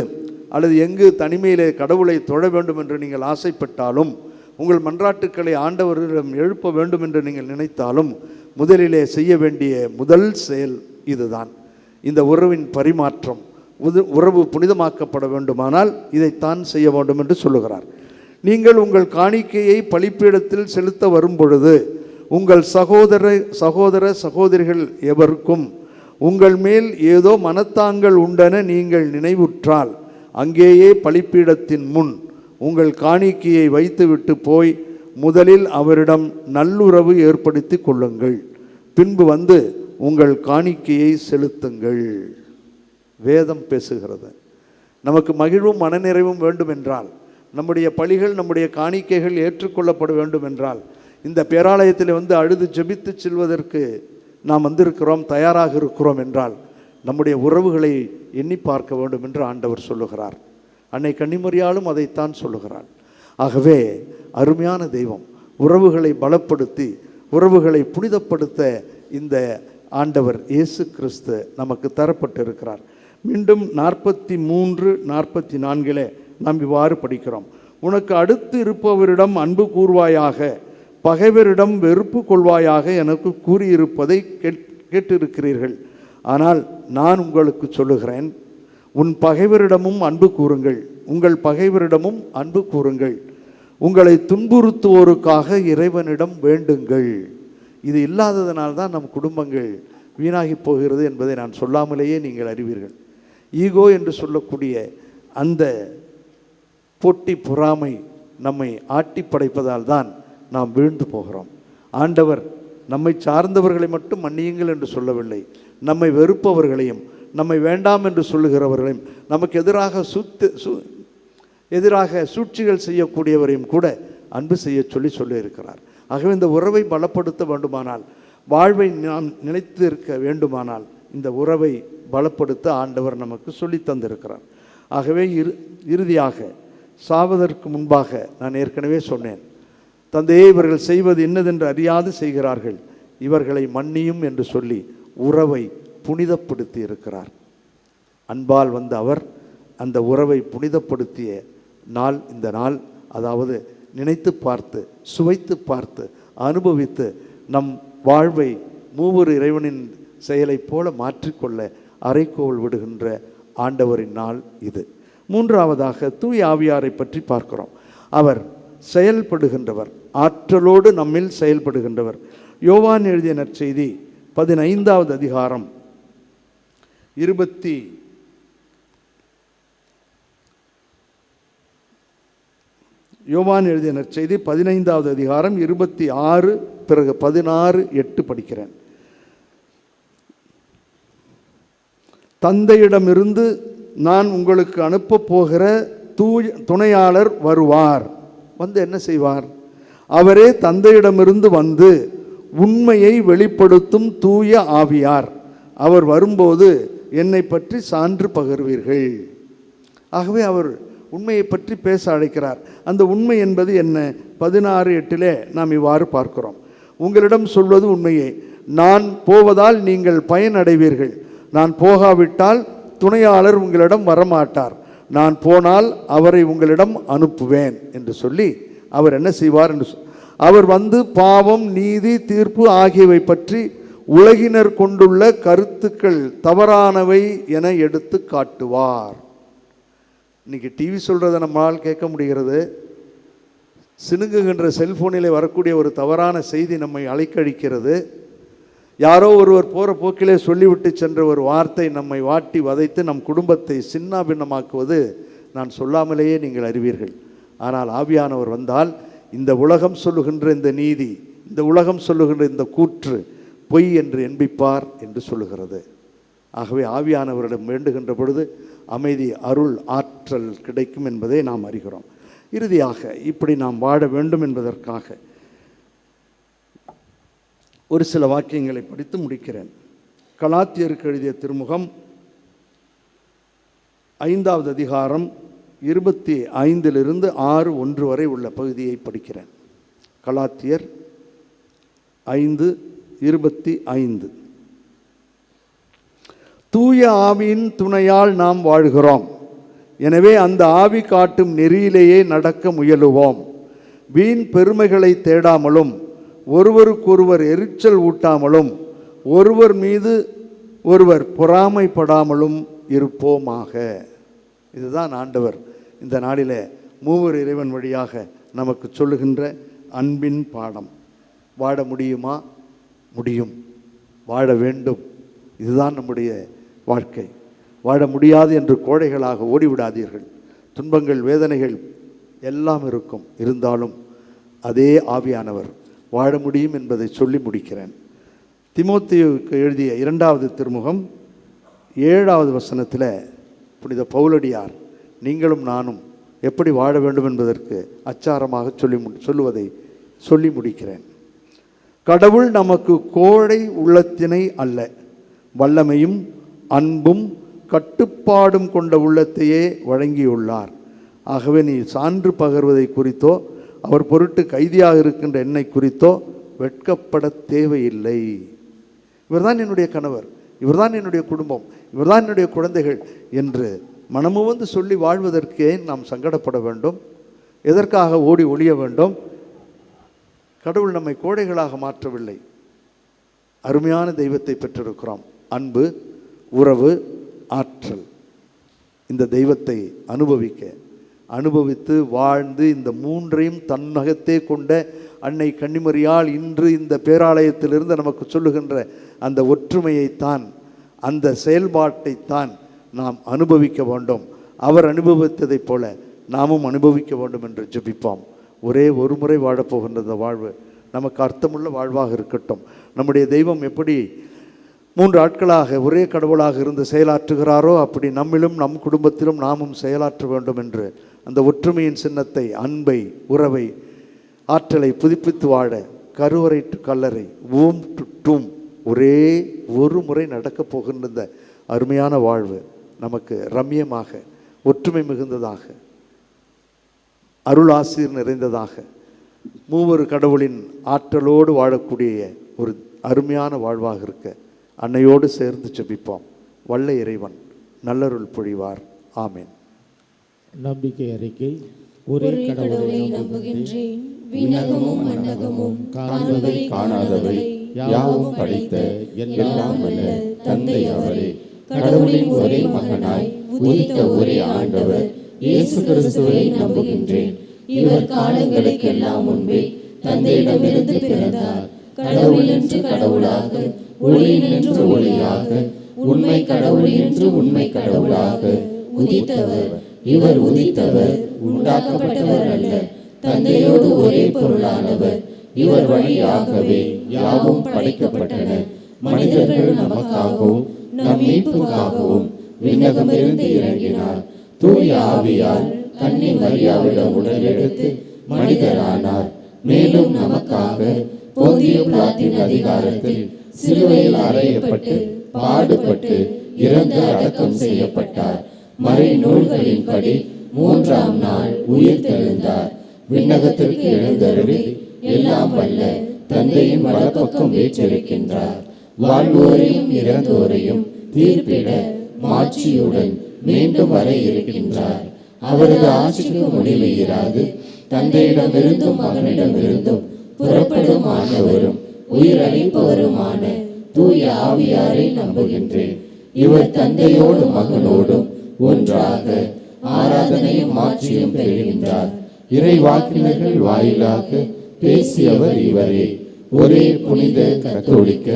அல்லது எங்கு தனிமையிலே கடவுளை தொழ வேண்டும் என்று நீங்கள் ஆசைப்பட்டாலும், உங்கள் மன்றாட்டுக்களை ஆண்டவரிடம் எழுப்ப வேண்டும் என்று நீங்கள் நினைத்தாலும், முதலிலே செய்ய வேண்டிய முதல் செயல் இதுதான். இந்த உறவின் பரிமாற்றம், உறவு புனிதமாக்கப்பட வேண்டுமானால் இதைத்தான் செய்ய வேண்டும் என்று சொல்லுகிறார். நீங்கள் உங்கள் காணிக்கையை பலிப்பீடத்தில் செலுத்த வரும் பொழுது உங்கள் சகோதர சகோதரிகள் எவருக்கும் உங்கள் மேல் ஏதோ மனத்தாங்கள் உண்டென நீங்கள் நினைவுற்றால் அங்கேயே பலிப்பீடத்தின் முன் உங்கள் காணிக்கையை வைத்துவிட்டு போய் முதலில் அவரிடம் நல்லுறவு ஏற்படுத்தி கொள்ளுங்கள், பின்பு வந்து உங்கள் காணிக்கையை செலுத்துங்கள். வேதம் பேசுகிறது. நமக்கு மகிழ்வும் மனநிறைவும் வேண்டும் என்றால், நம்முடைய பலிகள் நம்முடைய காணிக்கைகள் ஏற்றுக்கொள்ளப்பட வேண்டும் என்றால், இந்த பேராலயத்தில் வந்து அழுது ஜெபித்து செல்வதற்கு நாம் வந்திருக்கிறோம், தயாராக இருக்கிறோம் என்றால், நம்முடைய உறவுகளை எண்ணி பார்க்க வேண்டும் என்று ஆண்டவர் சொல்லுகிறார். அன்னை கன்னிமரியாலும் அதைத்தான் சொல்லுகிறாள். ஆகவே அருமையான தெய்வம் உறவுகளை பலப்படுத்தி உறவுகளை புனிதப்படுத்த இந்த ஆண்டவர் இயேசு கிறிஸ்து நமக்கு தரப்பட்டிருக்கிறார். மீண்டும் 43, 44 நாம் இவ்வாறு படிக்கிறோம். உனக்கு அடுத்து இருப்பவரிடம் அன்பு கூர்வாயாக, பகைவரிடம் வெறுப்பு கொள்வாயாக எனக்கு கூறியிருப்பதை கேட்டிருக்கிறீர்கள். ஆனால் நான் உங்களுக்கு சொல்லுகிறேன், உன் பகைவரிடமும் அன்பு கூறுங்கள், உங்கள் பகைவரிடமும் அன்பு கூறுங்கள், உங்களை துன்புறுத்துவோருக்காக இறைவனிடம் வேண்டுங்கள். இது இல்லாததனால்தான் நம் குடும்பங்கள் வீணாகி போகிறது என்பதை நான் சொல்லாமலேயே நீங்கள் அறிவீர்கள். ஈகோ என்று சொல்லக்கூடிய அந்த போட்டி பொறாமை நம்மை ஆட்டி படைப்பதால் தான் நாம் வீழ்ந்து போகிறோம். ஆண்டவர் நம்மை சார்ந்தவர்களை மட்டும் மன்னியுங்கள் என்று சொல்லவில்லை, நம்மை வெறுப்பவர்களையும் நம்மை வேண்டாம் என்று சொல்லுகிறவர்களையும் நமக்கு எதிராக சூழ்ச்சிகள் செய்யக்கூடியவரையும் கூட அன்பு செய்ய சொல்லியிருக்கிறார். ஆகவே இந்த உறவை பலப்படுத்த வேண்டுமானால், வாழ்வை நாம் நிலைத்து இருக்க வேண்டுமானால், இந்த உறவை பலப்படுத்த ஆண்டவர் நமக்கு சொல்லி தந்திருக்கிறார். ஆகவே இறுதியாக சாவதற்கு முன்பாக நான் ஏற்கனவே சொன்னேன், தந்தையே இவர்கள் செய்வது என்னதென்று அறியாது செய்கிறார்கள், இவர்களை மன்னியும் என்று சொல்லி உறவை புனிதப்படுத்தி இருக்கிறார். அன்பால் வந்த அவர் அந்த உறவை புனிதப்படுத்திய நாள் இந்த நாள். அதாவது நினைத்து பார்த்து, சுவைத்து பார்த்து, அனுபவித்து நம் வாழ்வை மூவொரு இறைவனின் செயலைப் போல மாற்றிக்கொள்ள அறைகோவல் விடுகின்ற ஆண்டவரின் நாள் இது. மூன்றாவதாக தூய ஆவியாரை பற்றி பார்க்கிறோம். அவர் செயல்படுகின்றவர், ஆற்றலோடு நம்மில் செயல்படுகின்றவர். யோவான் எழுதிய நற்செய்தி 15வது அதிகாரம் 26 பிறகு 16:8 படிக்கிறேன். தந்தையிடமிருந்து நான் உங்களுக்கு அனுப்ப போகிற துணையாளர் வருவார். வந்து என்ன செய்வார்? அவரே தந்தையிடமிருந்து வந்து உண்மையை வெளிப்படுத்தும் தூய ஆவியார். அவர் வரும்போது என்னை பற்றி சான்று பகர்வீர்கள். ஆகவே அவர் உண்மையை பற்றி பேச அழைக்கிறார். அந்த உண்மை என்பது என்ன? 16:8 நாம் இவ்வாறு பார்க்கிறோம். உங்களிடம் சொல்வது உண்மையே, நான் போவதால் நீங்கள் பயனடைவீர்கள், நான் போகாவிட்டால் துணையாளர் உங்களிடம் வரமாட்டார், நான் போனால் அவரை உங்களிடம் அனுப்புவேன் என்று சொல்லி அவர் என்ன செய்வார் என்று அவர் வந்து பாவம், நீதி, தீர்ப்பு ஆகியவை பற்றி உலகினர் கொண்டுள்ள கருத்துக்கள் தவறானவை என எடுத்து காட்டுவார். இன்னைக்கு டிவி சொல்கிறத நம்மால் கேட்க முடிகிறது. சினுங்குகின்ற செல்போனில் வரக்கூடிய ஒரு தவறான செய்தி நம்மை அலைக்கழிக்கிறது. யாரோ ஒருவர் போகிற போக்கிலே சொல்லிவிட்டு சென்ற ஒரு வார்த்தை நம்மை வாட்டி வதைத்து நம் குடும்பத்தை சின்ன பின்னமாக்குவது நான் சொல்லாமலேயே நீங்கள் அறிவீர்கள். ஆனால் ஆவியானவர் வந்தால் இந்த உலகம் சொல்லுகின்ற இந்த நீதி, இந்த உலகம் சொல்லுகின்ற இந்த கூற்று பொய் என்று எண்பிப்பார் என்று சொல்லுகிறது. ஆகவே ஆவியானவரிடம் வேண்டுகின்ற பொழுது அமைதி, அருள், ஆற்றல் கிடைக்கும் என்பதை நாம் அறிகிறோம். இறுதியாக இப்படி நாம் வாழ வேண்டும் என்பதற்காக ஒரு சில வாக்கியங்களை படித்து முடிக்கிறேன். கலாத்தியருக்கு எழுதிய திருமுகம் 5வது அதிகாரம் 25 - 6:1 வரை உள்ள பகுதியை படிக்கிறேன். கலாத்தியர் 5:25. தூய ஆவியின் துணையால் நாம் வாழ்கிறோம். எனவே அந்த ஆவி காட்டும் நெறியிலேயே நடக்க முயலுவோம். வீண் பெருமைகளை தேடாமலும் ஒருவருக்கொருவர் எரிச்சல் ஊட்டாமலும் ஒருவர் மீது ஒருவர் பொறாமைப்படாமலும் இருப்போமாக. இதுதான் ஆண்டவர் இந்த நாளிலே மூவர் இறைவன் வழியாக நமக்கு சொல்லுகின்ற அன்பின் பாடம். வாழ முடியுமா? முடியும். வாழ வேண்டும். இதுதான் நம்முடைய வாழ்க்கை. வாழ முடியாது என்று கோழைகளாக ஓடிவிடாதீர்கள். துன்பங்கள், வேதனைகள் எல்லாம் இருக்கும். இருந்தாலும் அதே ஆவியானவர் வாழ முடியும் என்பதை சொல்லி முடிக்கிறேன். தீமோத்தேயுவுக்கு எழுதிய 2வது திருமுகம் 7வது வசனத்தில் புனித பவுலடியார் நீங்களும் நானும் எப்படி வாழ வேண்டும் என்பதற்கு அச்சாரமாக சொல்லுவதை சொல்லி முடிக்கிறேன். கடவுள் நமக்கு கோழை உள்ளத்தினை அல்ல, வல்லமையும் அன்பும் கட்டுப்பாடும் கொண்ட உள்ளத்தையே வழங்கியுள்ளார். ஆகவே நீ சான்று பகர்வதை குறித்தோ அவர் பொருட்டு கைதியாக இருக்கின்ற என்னை குறித்தோ வெட்கப்பட தேவையில்லை. இவர்தான் என்னுடைய கணவர், இவர்தான் என்னுடைய குடும்பம், இவர்தான் என்னுடைய குழந்தைகள் என்று மனமுவந்து சொல்லி வாழ்வதற்கே நாம் சங்கடப்பட வேண்டும். எதற்காக ஓடி ஒளிய வேண்டும்? கடவுள் நம்மை கோழைகளாக மாற்றவில்லை. அருமையான தெய்வத்தை பெற்றிருக்கிறோம். அன்பு, உறவு, ஆற்றல். இந்த தெய்வத்தை அனுபவித்து வாழ்ந்து இந்த மூன்றையும் தன்னகத்தே கொண்ட அன்னை கன்னிமரியால் இன்று இந்த பேராலயத்திலிருந்து நமக்கு சொல்லுகின்ற அந்த ஒற்றுமையைத்தான், அந்த செயல்பாட்டைத்தான் நாம் அனுபவிக்க வேண்டும். அவர் அனுபவித்ததைப் போல நாமும் அனுபவிக்க வேண்டும் என்று ஜெபிப்போம். ஒரே ஒரு முறை வாழப்போகின்ற இந்த வாழ்வு நமக்கு அர்த்தமுள்ள வாழ்வாக இருக்கட்டும். நம்முடைய தெய்வம் எப்படி 3 ஆட்களாக ஒரே கடவுளாக இருந்து செயலாற்றுகிறாரோ அப்படி நம்மிலும் நம் குடும்பத்திலும் நாமும் செயலாற்ற வேண்டும் என்று அந்த ஒற்றுமையின் சின்னத்தை, அன்பை, உறவை, ஆற்றலை புதுப்பித்து வாழ கருவறை டு கல்லறை, ஓம் டு டூம், ஒரே ஒரு முறை நடக்கப் போகின்ற இந்த அருமையான வாழ்வு நமக்கு ரம்யமாக, ஒற்றுமை மிகுந்ததாக, அருள் ஆசீர் நிறைந்ததாக, மூவரு கடவுளின் ஆற்றலோடு வாழக்கூடிய ஒரு அருமையான வாழ்வாக இருக்க அன்னையோடு சேர்ந்து ஜெபிப்போம். வல்ல இறைவன் நல்லருள் பொழிவார். ஆமேன். நம்பிக்கை அறிக்கை. ஒரே கடவுளை நம்புகின்றேன். விண்ணகமும் மண்ணகமும் காண்பதை காணாதவை யாவும் படைத்த எல்லாம் வல்ல தந்தை அவரே. கடவுளின் ஒரே மகனாய் உதித்த ஒரே ஆண்டவர் இயேசு கிறிஸ்துவை நம்புகின்றேன். இவர் காலங்களுக்கெல்லாம் முன்பே தந்தையிடமிருந்து பிறந்தார். கடவுள் என்று கடவுளாக, ஒளி என்று ஒளியாக, உண்மை கடவுள் என்று உண்மை கடவுளாக உதித்தவர். இவர் உதித்தவர், உண்டாக்கப்பட்டவர் அல்ல, தந்தையோடு ஒரே பொருளானவர். இவர் வழியாகவே யாவும் படைக்கப்பட்டன. மனிதர்கள் நமக்காகவும் நம் மீட்புக்காகவும் விண்ணகமிருந்து இறங்கினார். தூய ஆவியால் கன்னி மரியாவிடம் உடல் எடுத்து மனிதரானார். மேலும் நமக்காக போந்திய பிலாத்தின் அதிகாரத்தில் சிலுவையில் அறையப்பட்டு பாடுபட்டு இறந்து அடக்கம் செய்யப்பட்டார். மறை நூல்களின்படி 3ஆம் நாள் உயிர் தெழுந்தார். விண்ணகத்திற்கு எழுந்தருளி எல்லாம் வல்ல தந்தையின் வலப்பக்கம் வீற்றிருக்கின்றார். வாழ்வோரையும் இறந்தோரையும் தீர்ப்பிட மாட்சியுடன் மீண்டும் வர இருக்கின்றார். அவரது ஆட்சிக்கு முடிவு இராது. தந்தையிடமிருந்தும் மகனிடமிருந்தும் புறப்படும் ஆண்டவரும் உயிரளிப்பவருமான தூய ஆவியாரை நம்புகின்றேன். இவர் தந்தையோடும் மகனோடும் ஒன்றாக ஆராதனையும் மாட்சியும் பெறுகின்றார். இறை வாக்கினர்கள் வாயிலாக பேசியவர் இவரே. ஒரே புனித கத்தோலிக்க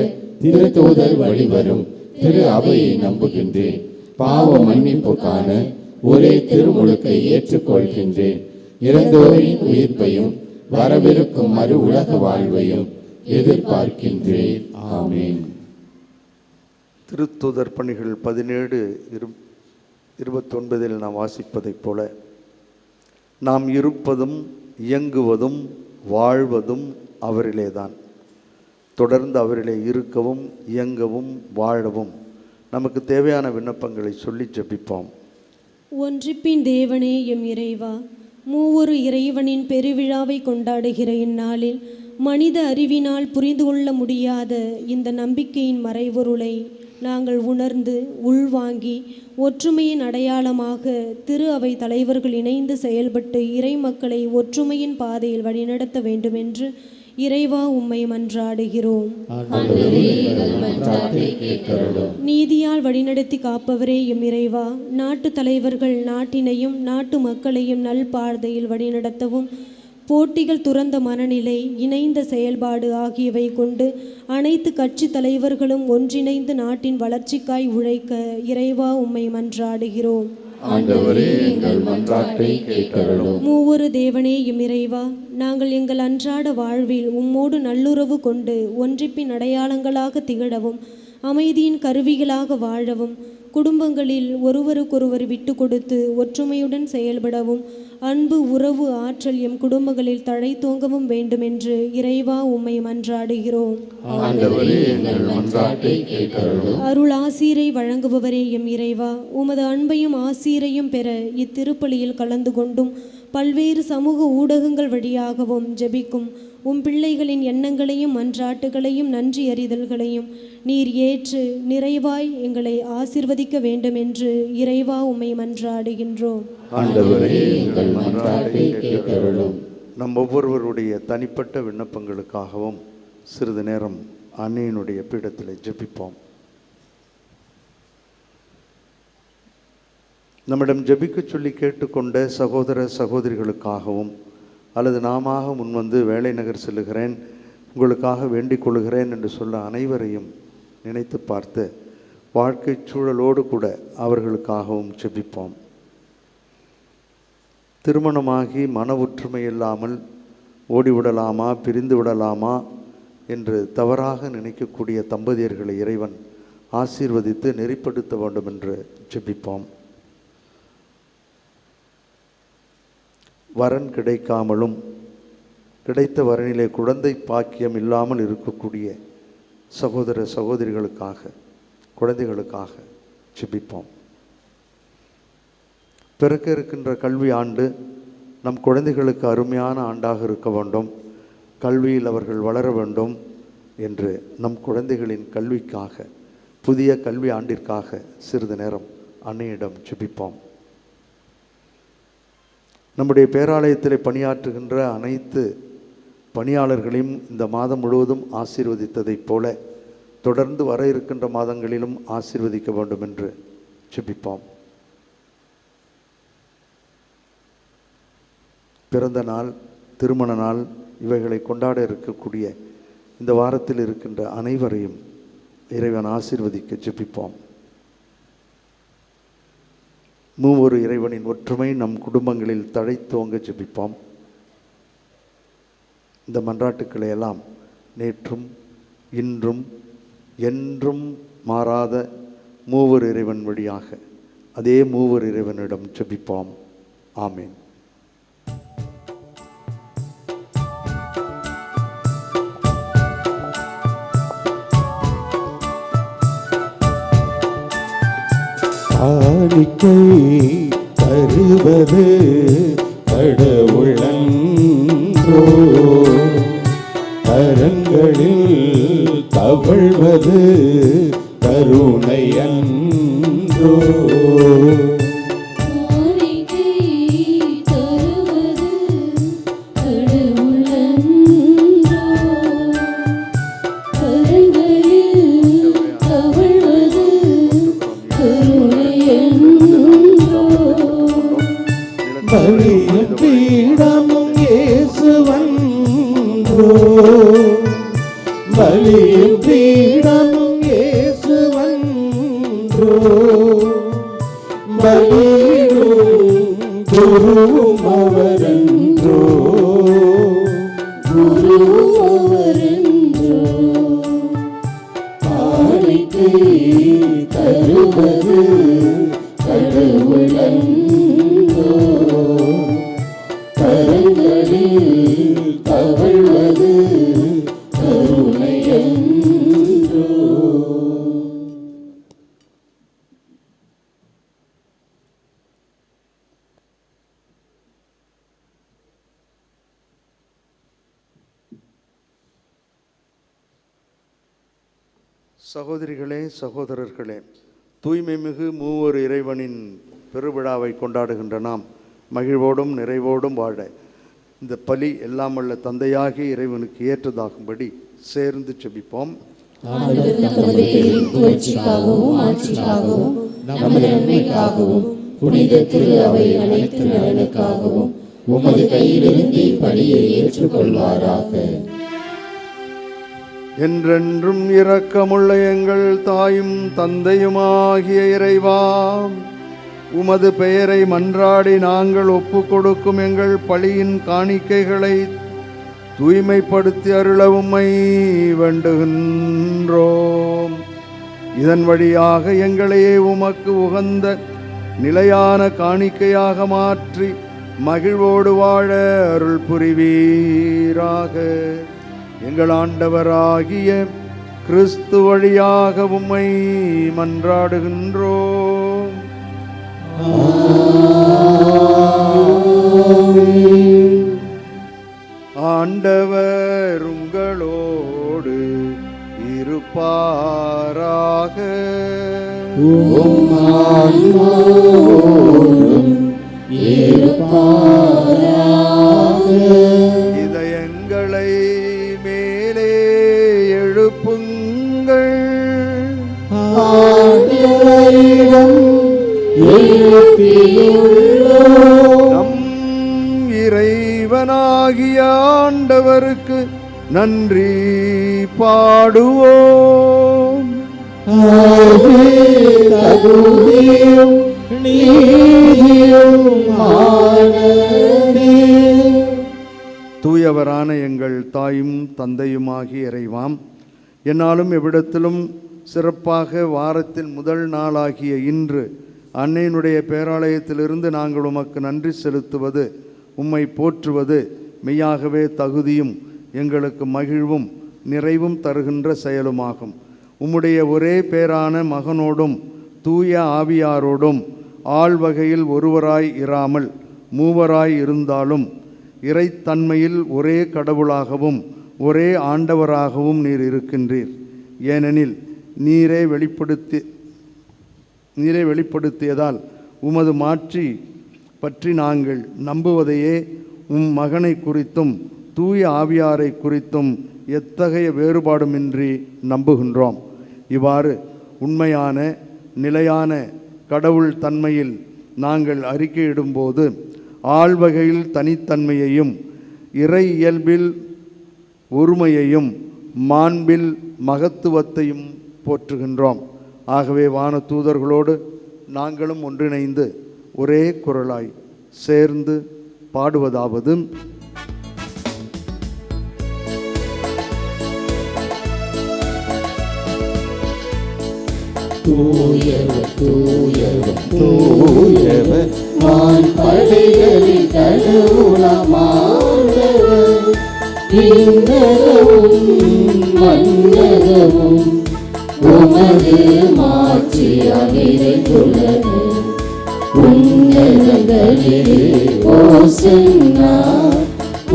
திருத்தூதர் வழிவரும் திரு அவையை நம்புகின்றேன். பாவ மன்னிப்புக்கான ஒரே திருமுழுக்கை ஏற்றுக்கொள்கின்றேன். இறந்தோரின் உயிர்ப்பையும் வரவிருக்கும் மறு உலக வாழ்வையும் எதிர்பார்க்கின்றேன். ஆமேன். திருத்தூதர் பணிகள் 17:29 நாம் வாசிப்பதைப் போல நாம் இருப்பதும் இயங்குவதும் வாழ்வதும் அவரிலேதான். தொடர்ந்து அவரிலே இருக்கவும் இயங்கவும் வாழவும் நமக்கு தேவையான விண்ணப்பங்களை சொல்லி ஜெபிப்போம். ஒன்றிப்பின் தேவனே எம் இறைவா, மூவொரு இறைவனின் பெருவிழாவை கொண்டாடுகிற இந்நாளில் மனித அறிவினால் புரிந்து கொள்ள முடியாத இந்த நம்பிக்கையின் மறைபொருளை நாங்கள் உணர்ந்து உள்வாங்கி ஒற்றுமையின் அடையாளமாக திரு அவை தலைவர்கள் இணைந்து செயல்பட்டு இறை மக்களை ஒற்றுமையின் பாதையில் வழிநடத்த வேண்டுமென்று இறைவா உம்மை மன்றாடுகிறோம். நீதியால் வழிநடத்தி காப்பவரே எம் இறைவா, நாட்டு தலைவர்கள் நாட்டினையும் நாட்டு மக்களையும் நல்பாதையில் வழிநடத்தவும் போட்டிகள் துறந்த மனநிலை, இணைந்த செயல்பாடு ஆகியவை கொண்டு அனைத்து கட்சி தலைவர்களும் ஒன்றிணைந்து நாட்டின் வளர்ச்சிக்காய் உழைக்க இறைவா உம்மை மன்றாடுகிறோம். மூவொரு தேவனே எம் இறைவா, நாங்கள் எங்கள் அன்றாட வாழ்வில் உம்மோடு நல்லுறவு கொண்டு ஒன்றிப்பின் அடையாளங்களாக திகழவும் அமைதியின் கருவிகளாக வாழவும் குடும்பங்களில் ஒருவருக்கொருவர் விட்டு கொடுத்து ஒற்றுமையுடன் செயல்படவும் அன்பு உறவு ஆற்றல் எம் குடும்பங்களில் தழைத்தோங்கவும் வேண்டுமென்று இறைவா உம்மை மன்றாடுகிறோம். அருள் ஆசீரை வழங்குபவரே எம் இறைவா, உமது அன்பையும் ஆசீரையும் பெற இத்திருப்பலியில் கலந்து கொண்டும் பல்வேறு சமூக ஊடகங்கள் வழியாகவும் ஜெபிக்கும் உம் பிள்ளைகளின் எண்ணங்களையும் மன்றாட்டுகளையும் நன்றி அறிதல்களையும் நீர் ஏற்று நிறைவாய் எங்களை ஆசீர்வதிக்க வேண்டும் என்று இறைவா உம்மை மன்றாடுகின்றோம். ஆண்டவரே, எங்கள் மன்றாட்டை கேட்டருளும். நம் ஒவ்வொருவருடைய தனிப்பட்ட விண்ணப்பங்களுக்காகவும் சிறிது நேரம் அன்னையினுடைய பீடத்தில் ஜெபிப்போம். நம்மிடம் ஜெபிக்க சொல்லி கேட்டுக்கொண்ட சகோதர சகோதரிகளுக்காகவும் அல்லது நாம முன்வந்து வேலை நகர் செல்லுகிறேன், உங்களுக்காக வேண்டிக் கொள்கிறேன் என்று சொல்ல அனைவரையும் நினைத்து பார்த்து வாழ்க்கை சூழலோடு கூட அவர்களுக்காகவும் ஜெபிப்போம். திருமணமாகி மன ஒற்றுமை இல்லாமல் ஓடிவிடலாமா பிரிந்து விடலாமா என்று தவறாக நினைக்கக்கூடிய தம்பதியர்களை இறைவன் ஆசீர்வதித்து நெறிப்படுத்த வேண்டும் என்று ஜெபிப்போம். வரன் கிடைக்காமலும் கிடைத்த வரனிலே குழந்தை பாக்கியம் இல்லாமல் இருக்கக்கூடிய சகோதர சகோதரிகளுக்காக குழந்தைகளுக்காக ஜெபிப்போம். பிறக்க இருக்கின்ற கல்வி ஆண்டு நம் குழந்தைகளுக்கு அருமையான ஆண்டாக இருக்க வேண்டும், கல்வியில் அவர்கள் வளர வேண்டும் என்று நம் குழந்தைகளின் கல்விக்காக புதிய கல்வி ஆண்டிற்காக சிறிது நேரம் அன்னையிடம் ஜெபிப்போம். நம்முடைய பேராலயத்தில் பணியாற்றுகின்ற அனைத்து பணியாளர்களையும் இந்த மாதம் முழுவதும் ஆசீர்வதித்ததைப் போல தொடர்ந்து வர இருக்கின்ற மாதங்களிலும் ஆசீர்வதிக்க வேண்டும் என்று ஜெபிப்போம். பிறந்த நாள், திருமண நாள் இவைகளை கொண்டாட இருக்கக்கூடிய இந்த வாரத்தில் இருக்கின்ற அனைவரையும் இறைவன் ஆசீர்வதிக்க ஜெபிப்போம். மூவொரு இறைவனின் ஒற்றுமை நம் குடும்பங்களில் தழைத்தோங்க ஜெபிப்போம். இந்த மன்றாட்டுக்களை எல்லாம் நேற்றும் இன்றும் என்றும் மாறாத மூவர் இறைவன் வழியாக அதே மூவர் இறைவனிடம் ஜெபிப்போம். ஆமீன். காணிக்கை தருவது கடவுளன்றோ, கரங்களில் தவழ்வது கருணையன்றோ. பலியும் பீடமும் இயேசுவன்றோ, பலியும் பீடமும் இயேசுவன்றோ, பலியும் குருவும் அவரன்றோ, குருவும் அவரன்றோ. காணிக்கை தருவது கடவுளன்றோ, கரங்களில் தவழ்வது கருணையன்றோ. சகோதரிகளே, சகோதரர்களே, தூய்மை மிகு மூவர் இறைவனின் பெருவிழாவை கொண்டாடுகின்ற நாம் மகிழ்வோடும் நிறைவோடும் வாழ இந்த பலி எல்லாம் வல்ல தந்தையாகிய இறைவனுக்கு ஏற்றதாகும்படி சேர்ந்து ஜெபிப்போம். புனித திரு அவை அனைத்து நலனுக்காகவும் உமது கையிலிருந்து பலியை ஏற்றுக்கொள்வாராக. என்றென்றும் இரக்கமுள்ள எங்கள் தாயும் தந்தையுமாகிய இறைவா, உமது பெயரை மன்றாடி நாங்கள் ஒப்பு கொடுக்கும் எங்கள் பலியின் காணிக்கைகளை தூய்மைப்படுத்தி அருள உம்மை வேண்டுகின்றோம். இதன் வழியாக எங்களையே உமக்கு உகந்த நிலையான காணிக்கையாக மாற்றி மகிழ்வோடு வாழ அருள் புரிவீராக. எங்கள் ஆண்டவராகிய கிறிஸ்து வழியாக உம்மை மன்றாடுகின்றோம். ஆமென். ஆண்டவர் உங்களோடு இருப்பாராக. இதயங்களை மேலே எழுப்புங்கள். நம் இறைவனாகிய ஆண்டவருக்கு நன்றி பாடுவோம். தூயவரான எங்கள் தாயும் தந்தையுமாகிய இறைவாம், என்னாலும் எவ்விடத்திலும் சிறப்பாக வாரத்தின் முதல் நாளாகிய இன்று அன்னையினுடைய பேராலயத்திலிருந்து நாங்கள் உமக்கு நன்றி செலுத்துவது, உம்மை போற்றுவது மெய்யாகவே தகுதியும் எங்களுக்கு மகிழ்வும் நிறைவும் தருகின்ற செயலுமாகும். உம்முடைய ஒரே பேரான மகனோடும் தூய ஆவியாரோடும் ஆள்வகையில் ஒருவராய் இராமல் மூவராய் இருந்தாலும் இறைத்தன்மையில் ஒரே கடவுளாகவும் ஒரே ஆண்டவராகவும் நீர் இருக்கின்றீர். ஏனெனில் நீரே வெளிப்படுத்தியதால் உமது மாற்றி பற்றி நாங்கள் நம்புவதையே உம் மகனை குறித்தும் தூய ஆவியாரை குறித்தும் எத்தகைய வேறுபாடுமின்றி நம்புகின்றோம். இவ்வாறு உண்மையான நிலையான கடவுள் தன்மையில் நாங்கள் அறிக்கையிடும்போது ஆள்வகையில் தனித்தன்மையையும் இறை இயல்பில் ஒருமையையும் மாண்பில் மகத்துவத்தையும் போற்றுகின்றோம். ஆகவே வான தூதர்களோடு நாங்களும் ஒன்றிணைந்து ஒரே குரலாய் சேர்ந்து பாடுவதாவது: தூயவர் தூயவர் தூயவர் வான்படைகளின் கடவுளமானவர், விண்ணகமும் மண்ணகமும் உமது மாட்சியால் நிறைந்துள்ளது. உன்னதங்களிலே ஓசன்னா,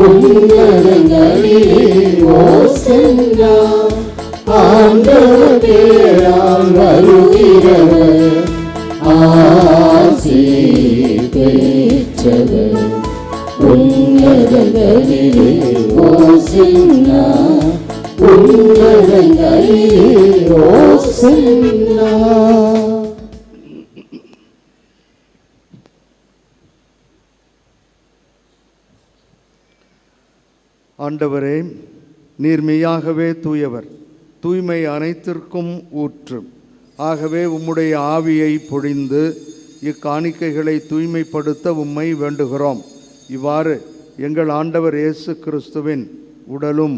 உன்னதங்களிலே ஓசன்னா. ஆண்டவர் பேரால் வருகிறவர், ஆசி பெற்றவர். உன்னதங்களிலே ஓசன்னா, உன்னதங்களிலே ஓசன்னா. ஆண்டவரே, நீர் மெய்யாகவே தூயவர், தூய்மை அனைத்திற்கும் ஊற்று. ஆகவே உம்முடைய ஆவியை பொழிந்து இக்காணிக்கைகளை தூய்மைப்படுத்த உம்மை வேண்டுகிறோம். இவ்வாறு எங்கள் ஆண்டவர் இயேசு கிறிஸ்துவின் உடலும்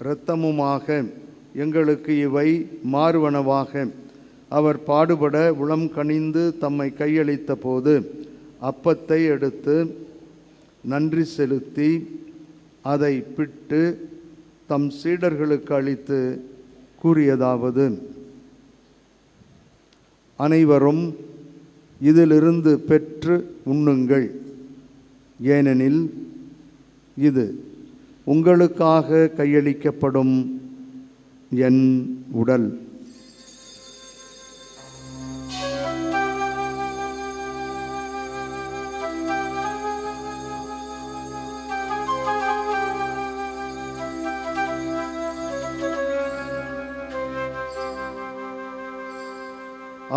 இரத்தமுமாக எங்களுக்கு இவை மாறுவனவாக. அவர் பாடுபட உளம் கனிந்து தம்மை கையளித்த போது அப்பத்தை எடுத்து நன்றி செலுத்தி அதை பிட்டு தம் சீடர்களுக்கு அளித்து கூறியதாவது: அனைவரும் இதிலிருந்து பெற்று உண்ணுங்கள், ஏனெனில் இது உங்களுக்காக கையளிக்கப்படும் என் உடல்.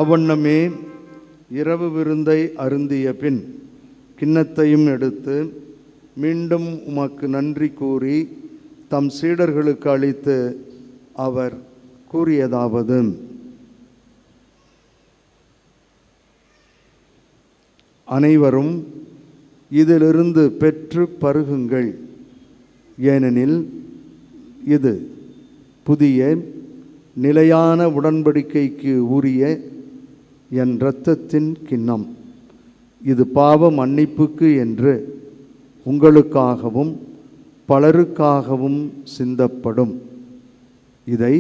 அவ்வண்ணமே இரவு விருந்தை அருந்திய பின் கிண்ணத்தையும் எடுத்து மீண்டும் உமக்கு நன்றி கூறி தம் சீடர்களுக்கு அளித்து அவர் கூறியதாவது: அனைவரும் இதிலிருந்து பெற்று பருகுங்கள், ஏனெனில் இது புதிய நிலையான உடன்படிக்கைக்கு உரிய என் இரத்தத்தின் கிண்ணம். இது பாவ மன்னிப்புக்கு என்று உங்களுக்காகவும் பலருக்காகவும் சிந்தப்படும். இதை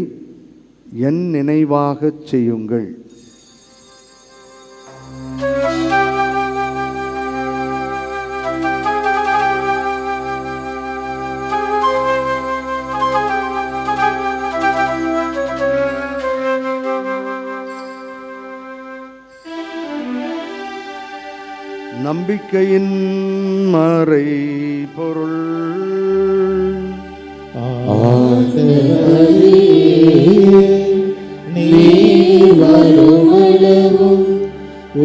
என் நினைவாகச் செய்யுங்கள். நம்பிக்கையின் மறை பொருள். நீர் வருமளவும்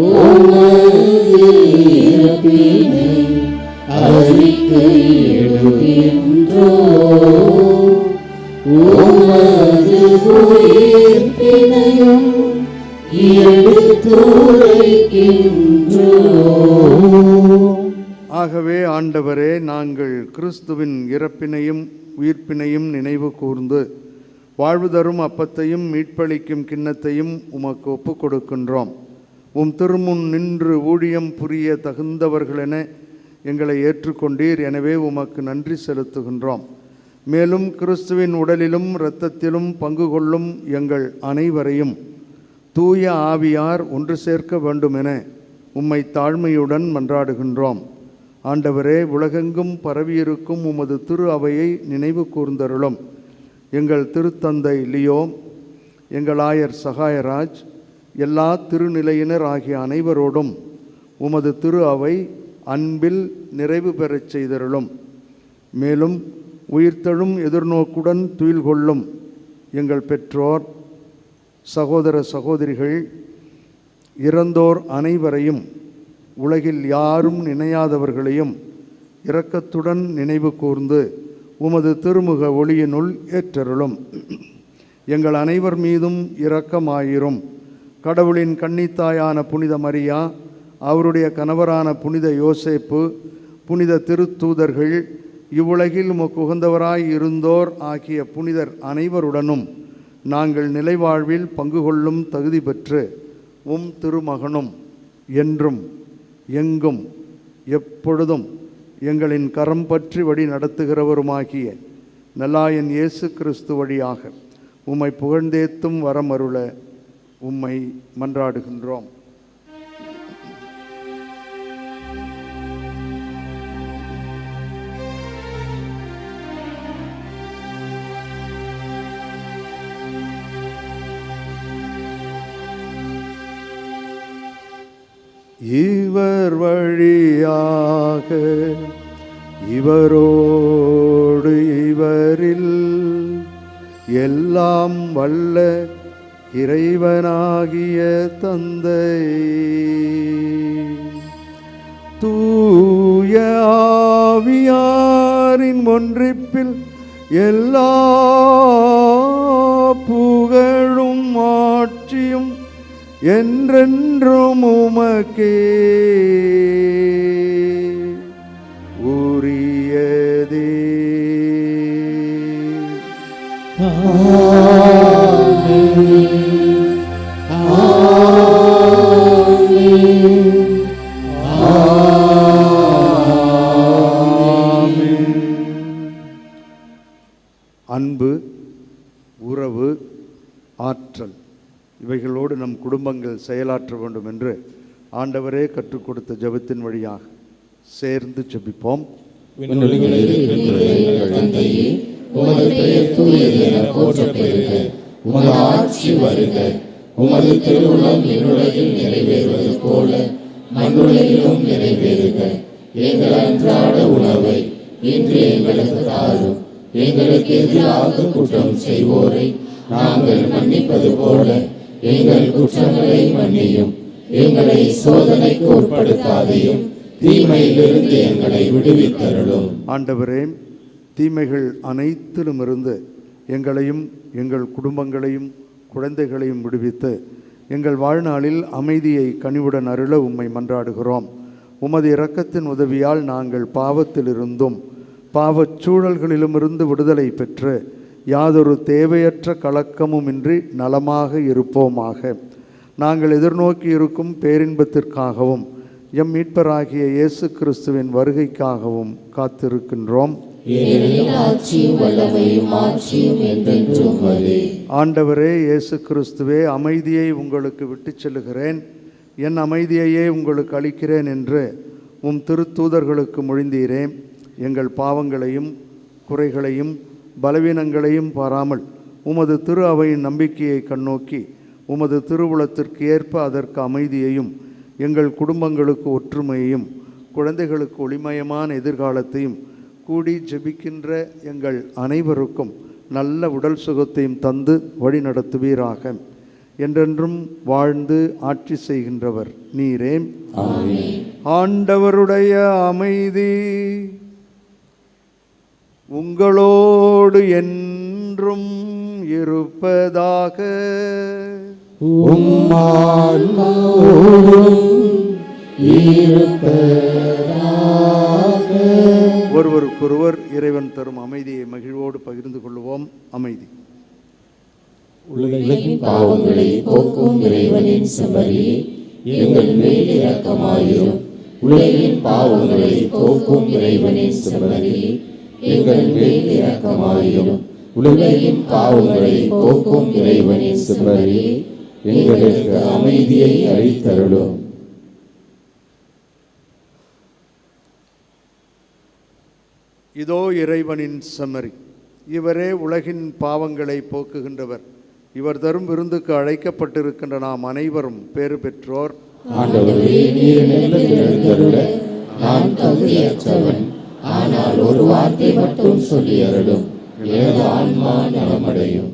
உமது இறப்பினை அறிக்கையிடுகின்றோம், உமது உயிர்ப்பினையும் எடுத்துரைக்கின்றோம். ஆகவே ஆண்டவரே, நாங்கள் கிறிஸ்துவின் இறப்பினையும் உயிர்ப்பினையும் நினைவு கூர்ந்து வாழ்வு தரும் அப்பத்தையும் மீட்பளிக்கும் கிண்ணத்தையும் உமக்கு ஒப்புக் கொடுக்கின்றோம். உம் திருமுன் நின்று ஊழியம் புரிய தகுந்தவர்களென எங்களை ஏற்றுக்கொண்டீர். எனவே உமக்கு நன்றி செலுத்துகின்றோம். மேலும் கிறிஸ்துவின் உடலிலும் இரத்தத்திலும் பங்கு கொள்ளும் எங்கள் அனைவரையும் தூய ஆவியார் ஒன்று சேர்க்க வேண்டுமென உம்மை தாழ்மையுடன் மன்றாடுகின்றோம். ஆண்டவரே, உலகெங்கும் பரவியிருக்கும் உமது திரு அவையை நினைவு கூர்ந்தருளும். எங்கள் திருத்தந்தை லியோ, எங்கள் ஆயர் சகாயராஜ், எல்லா திருநிலையினர் ஆகிய அனைவரோடும் உமது திரு அவை அன்பில் நிறைவு பெறச் செய்தருளும். மேலும் உயிர்த்தெழும் எதிர்நோக்குடன் துயில் கொள்ளும் எங்கள் பெற்றோர், சகோதர சகோதரிகள், இறந்தோர் அனைவரையும், உலகில் யாரும் நினையாதவர்களையும் இரக்கத்துடன் நினைவு கூர்ந்து உமது திருமுக ஒளியினுள் ஏற்றருளும். எங்கள் அனைவர் மீதும் இரக்கமாயிரும். கடவுளின் கன்னித்தாயான புனித மரியா, அவருடைய கணவரான புனித யோசேப்பு, புனித திருத்தூதர்கள், இவ்வுலகில் உமக்கு உகந்தவராய் இருந்தோர் ஆகிய புனிதர் அனைவருடனும் நாங்கள் நிலைவாழ்வில் பங்கு கொள்ளும் தகுதி பெற்று உம் திருமகனும் என்றும் எங்கும் எப்பொழுதும் எங்களின் கரம் பற்றி வழி நடத்துகிறவருமாகிய நல்லாயன் இயேசு கிறிஸ்து வழியாக உம்மை புகழ்ந்தேத்தும் வரமருள உம்மை மன்றாடுகின்றோம். இவர் வழியாக இவரோடு இவரில் எல்லாம் வல்ல இறைவனாகிய தந்தை தூய ஆவியாரின் ஒன்றிப்பில் எல்லா புகழும் ஆட்சியும் என்றென்றும் உமக்கே உரியதே. அன்பு, உறவு, ஆற்றல் இவைகளோடு நம் குடும்பங்கள் செயலாற்ற வேண்டும் என்று ஆண்டவரே கற்றுக் கொடுத்த ஜெபத்தின் வழியாக சேர்ந்து ஜெபிப்போம். உமது பெயர் தூயது என போற்றப் பெறுக. உமது ஆட்சி வருக. உமது திருவுளம் விண்ணுலகில் நிறைவேறுவது போல மண்ணுலகிலும் நிறைவேறுக. எங்கள் அன்றாட உணவை இன்று எங்களுக்கு தாரும். எங்களுக்கு எதிராக குற்றம் செய்வோரை நாங்கள் மன்னிப்பது போல எங்கள் குற்றங்களை மன்னியும். எங்களை சோதனைக்கு உட்படுத்தாதையும் தீமையிலிருந்து எங்களை விடுவித்தருளும். ஆண்டவரே, தீமைகள் அனைத்திலுமிருந்து எங்களையும் எங்கள் குடும்பங்களையும் குழந்தைகளையும் விடுவித்து எங்கள் வாழ்நாளில் அமைதியை கனிவுடன் அருள உம்மை மன்றாடுகிறோம். உமது இரக்கத்தின் உதவியால் நாங்கள் பாவத்திலிருந்தும் பாவச் சூழல்களிலுமிருந்து விடுதலை பெற்று யாதொரு தேவையற்ற கலக்கமுமின்றி நலமாக இருப்போமாக. நாங்கள் எதிர்நோக்கி இருக்கும் பேரின்பத்திற்காகவும் எம் மீட்பராகிய இயேசு கிறிஸ்துவின் வருகைக்காகவும் காத்திருக்கின்றோம். ஆண்டவரே இயேசு கிறிஸ்துவே, அமைதியை உங்களுக்கு விட்டுச் செல்லுகிறேன், என் அமைதியையே உங்களுக்கு அளிக்கிறேன் என்று உம் திருத்தூதர்களுக்கு மொழிந்தீரே. எங்கள் பாவங்களையும் குறைகளையும் பலவீனங்களையும் பாராமல் உமது திரு அவையின் நம்பிக்கையை கண்ணோக்கி உமது திருவுளத்திற்கு ஏற்ப அதற்கு அமைதியையும் எங்கள் குடும்பங்களுக்கு ஒற்றுமையையும் குழந்தைகளுக்கு ஒளிமயமான எதிர்காலத்தையும் கூடி ஜெபிக்கின்ற எங்கள் அனைவருக்கும் நல்ல உடல் சுகத்தையும் தந்து வழி நடத்துவீராக. என்றென்றும் வாழ்ந்து ஆட்சி செய்கின்றவர் நீரே. ஆண்டவருடைய அமைதி உங்களோடு என்றும் இருப்பதாக. ஒருவருக்கொருவர் இறைவன் தரும் அமைதியை மகிழ்வோடு பகிர்ந்து கொள்வோம். அமைதி. உலகின் பாவங்களை போக்கும் இறைவனின் செம்மறியே, எங்கள் மேல் இரக்கமாயிரும். உலகின் பாவங்களை போக்கும் இறைவனின் செம்மறியே, எங்கள் மேல் இரக்கமாயிரும். உலகின் பாவங்களை போக்கும் இறைவனின் செம்மறியே, எங்களுக்கு அமைதியை அளித்தருளும். இதோ இறைவனின் செம்மறி, இவரே உலகின் பாவங்களை போக்குகின்றவர். இவர் தரும் விருந்துக்கு அழைக்கப்பட்டிருக்கின்ற நாம் அனைவரும் பேறு பெற்றோர். ஆண்டவரே, நீர் என்னிடத்தில் எழுந்தருள நான் தகுதியற்றவன். ஆனால் ஒரு வார்த்தை மட்டும் சொல்லி அருளும், எனது ஆன்மா நலமடையும்.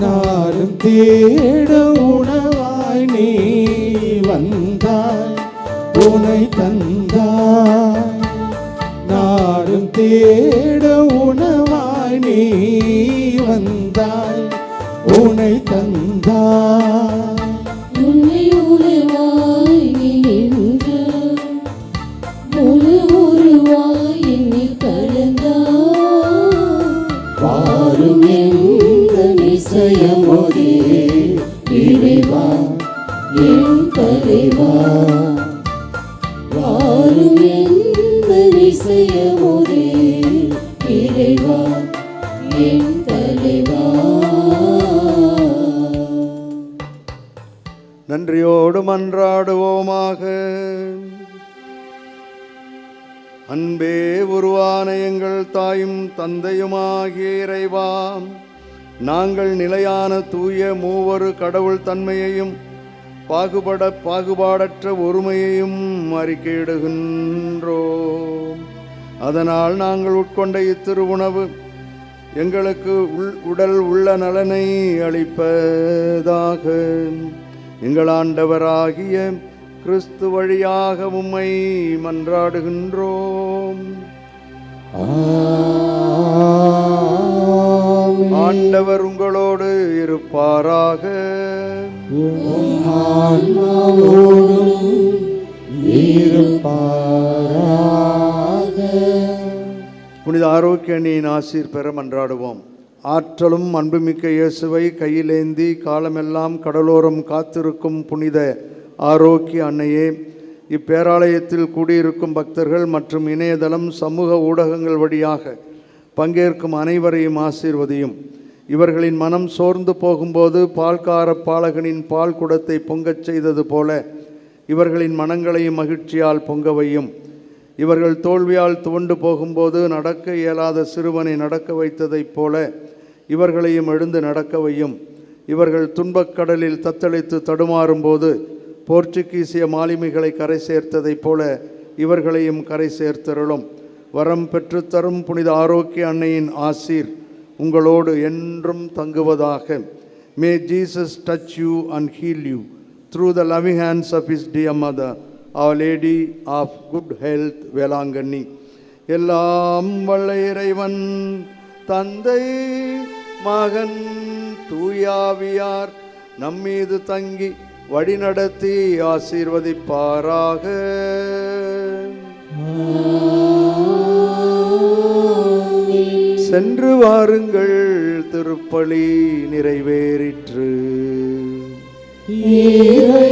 நாளும் தேட உணவாய் நீ வந்தாய், உனை தந்தாய். நாளும் தேட உணவாய் நீ வந்தாய், உனை தந்தாய். உன்னை உருவாய் நின்றாய், முழு உருவாய் என்னில் கலந்தாய். வாரும் எங்கள் இசையமோதே இறைவா, என் தலைவா. வாரும் எங்கள் இசையமோதே இறைவா, என் தலைவா. நன்றியோடு மன்றாடுவோமாக. அன்பே உருவான எங்கள் தாயும் தந்தையுமாகிய இறைவா, நாங்கள் நிலையான தூய மூவரு கடவுள் தன்மையையும் பாகுபாடற்ற ஒருமையையும் அறிக்கையிடுகின்றோம். அதனால் நாங்கள் உட்கொண்ட இத்திருவுணவு எங்களுக்கு உடல் உள்ள நலனை அளிப்பதாக. எங்கள் ஆண்டவராகிய கிறிஸ்து வழியாக உம்மை மன்றாடுகின்றோம். ஆண்டவர் உங்களோடு இருப்பாராக. புனித ஆரோக்கிய அணியின் ஆசீர் பெற மன்றாடுவோம். ஆற்றலும் அன்புமிக்க இயேசுவை கையிலேந்தி காலமெல்லாம் கடலோரம் காத்திருக்கும் புனித ஆரோக்கிய அன்னையே, இப்பேராலயத்தில் கூடியிருக்கும் பக்தர்கள் மற்றும் இணையதளம் சமூக ஊடகங்கள் வழியாக பங்கேற்கும் அனைவரையும் ஆசீர்வதியும். இவர்களின் மனம் சோர்ந்து போகும்போது பால்கார பாலகனின் பால் குடத்தை பொங்கச் செய்தது போல இவர்களின் மனங்களையும் மகிழ்ச்சியால் பொங்கவையும். இவர்கள் தோல்வியால் துவண்டு போகும்போது நடக்க இயலாத சிறுவனை நடக்க வைத்ததைப் போல இவர்களையும் எழுந்து நடக்கவையும். இவர்கள் துன்பக்கடலில் தத்தளித்து தடுமாறும்போது போர்ச்சுகீசிய மாலுமிகளை கரை சேர்த்ததைப் போல இவர்களையும் கரை சேர்த்தருளும். வரம் பெற்றுத்தரும் புனித ஆரோக்கிய அன்னையின் ஆசீர் உங்களோடு என்றும் தங்குவதாக. May Jesus touch you and heal you through the loving hands of his dear mother, Our Lady of Good Health, Velankanni. எல்லாம் வல்ல இறைவன் தந்தை மகன் தூயாவியார் நம்மீது தங்கி வழிநடத்தி ஆசீர்வதிப்பாராக. சென்று வாருங்கள், திருப்பலி நிறைவேறிற்று. இறைவனுக்கு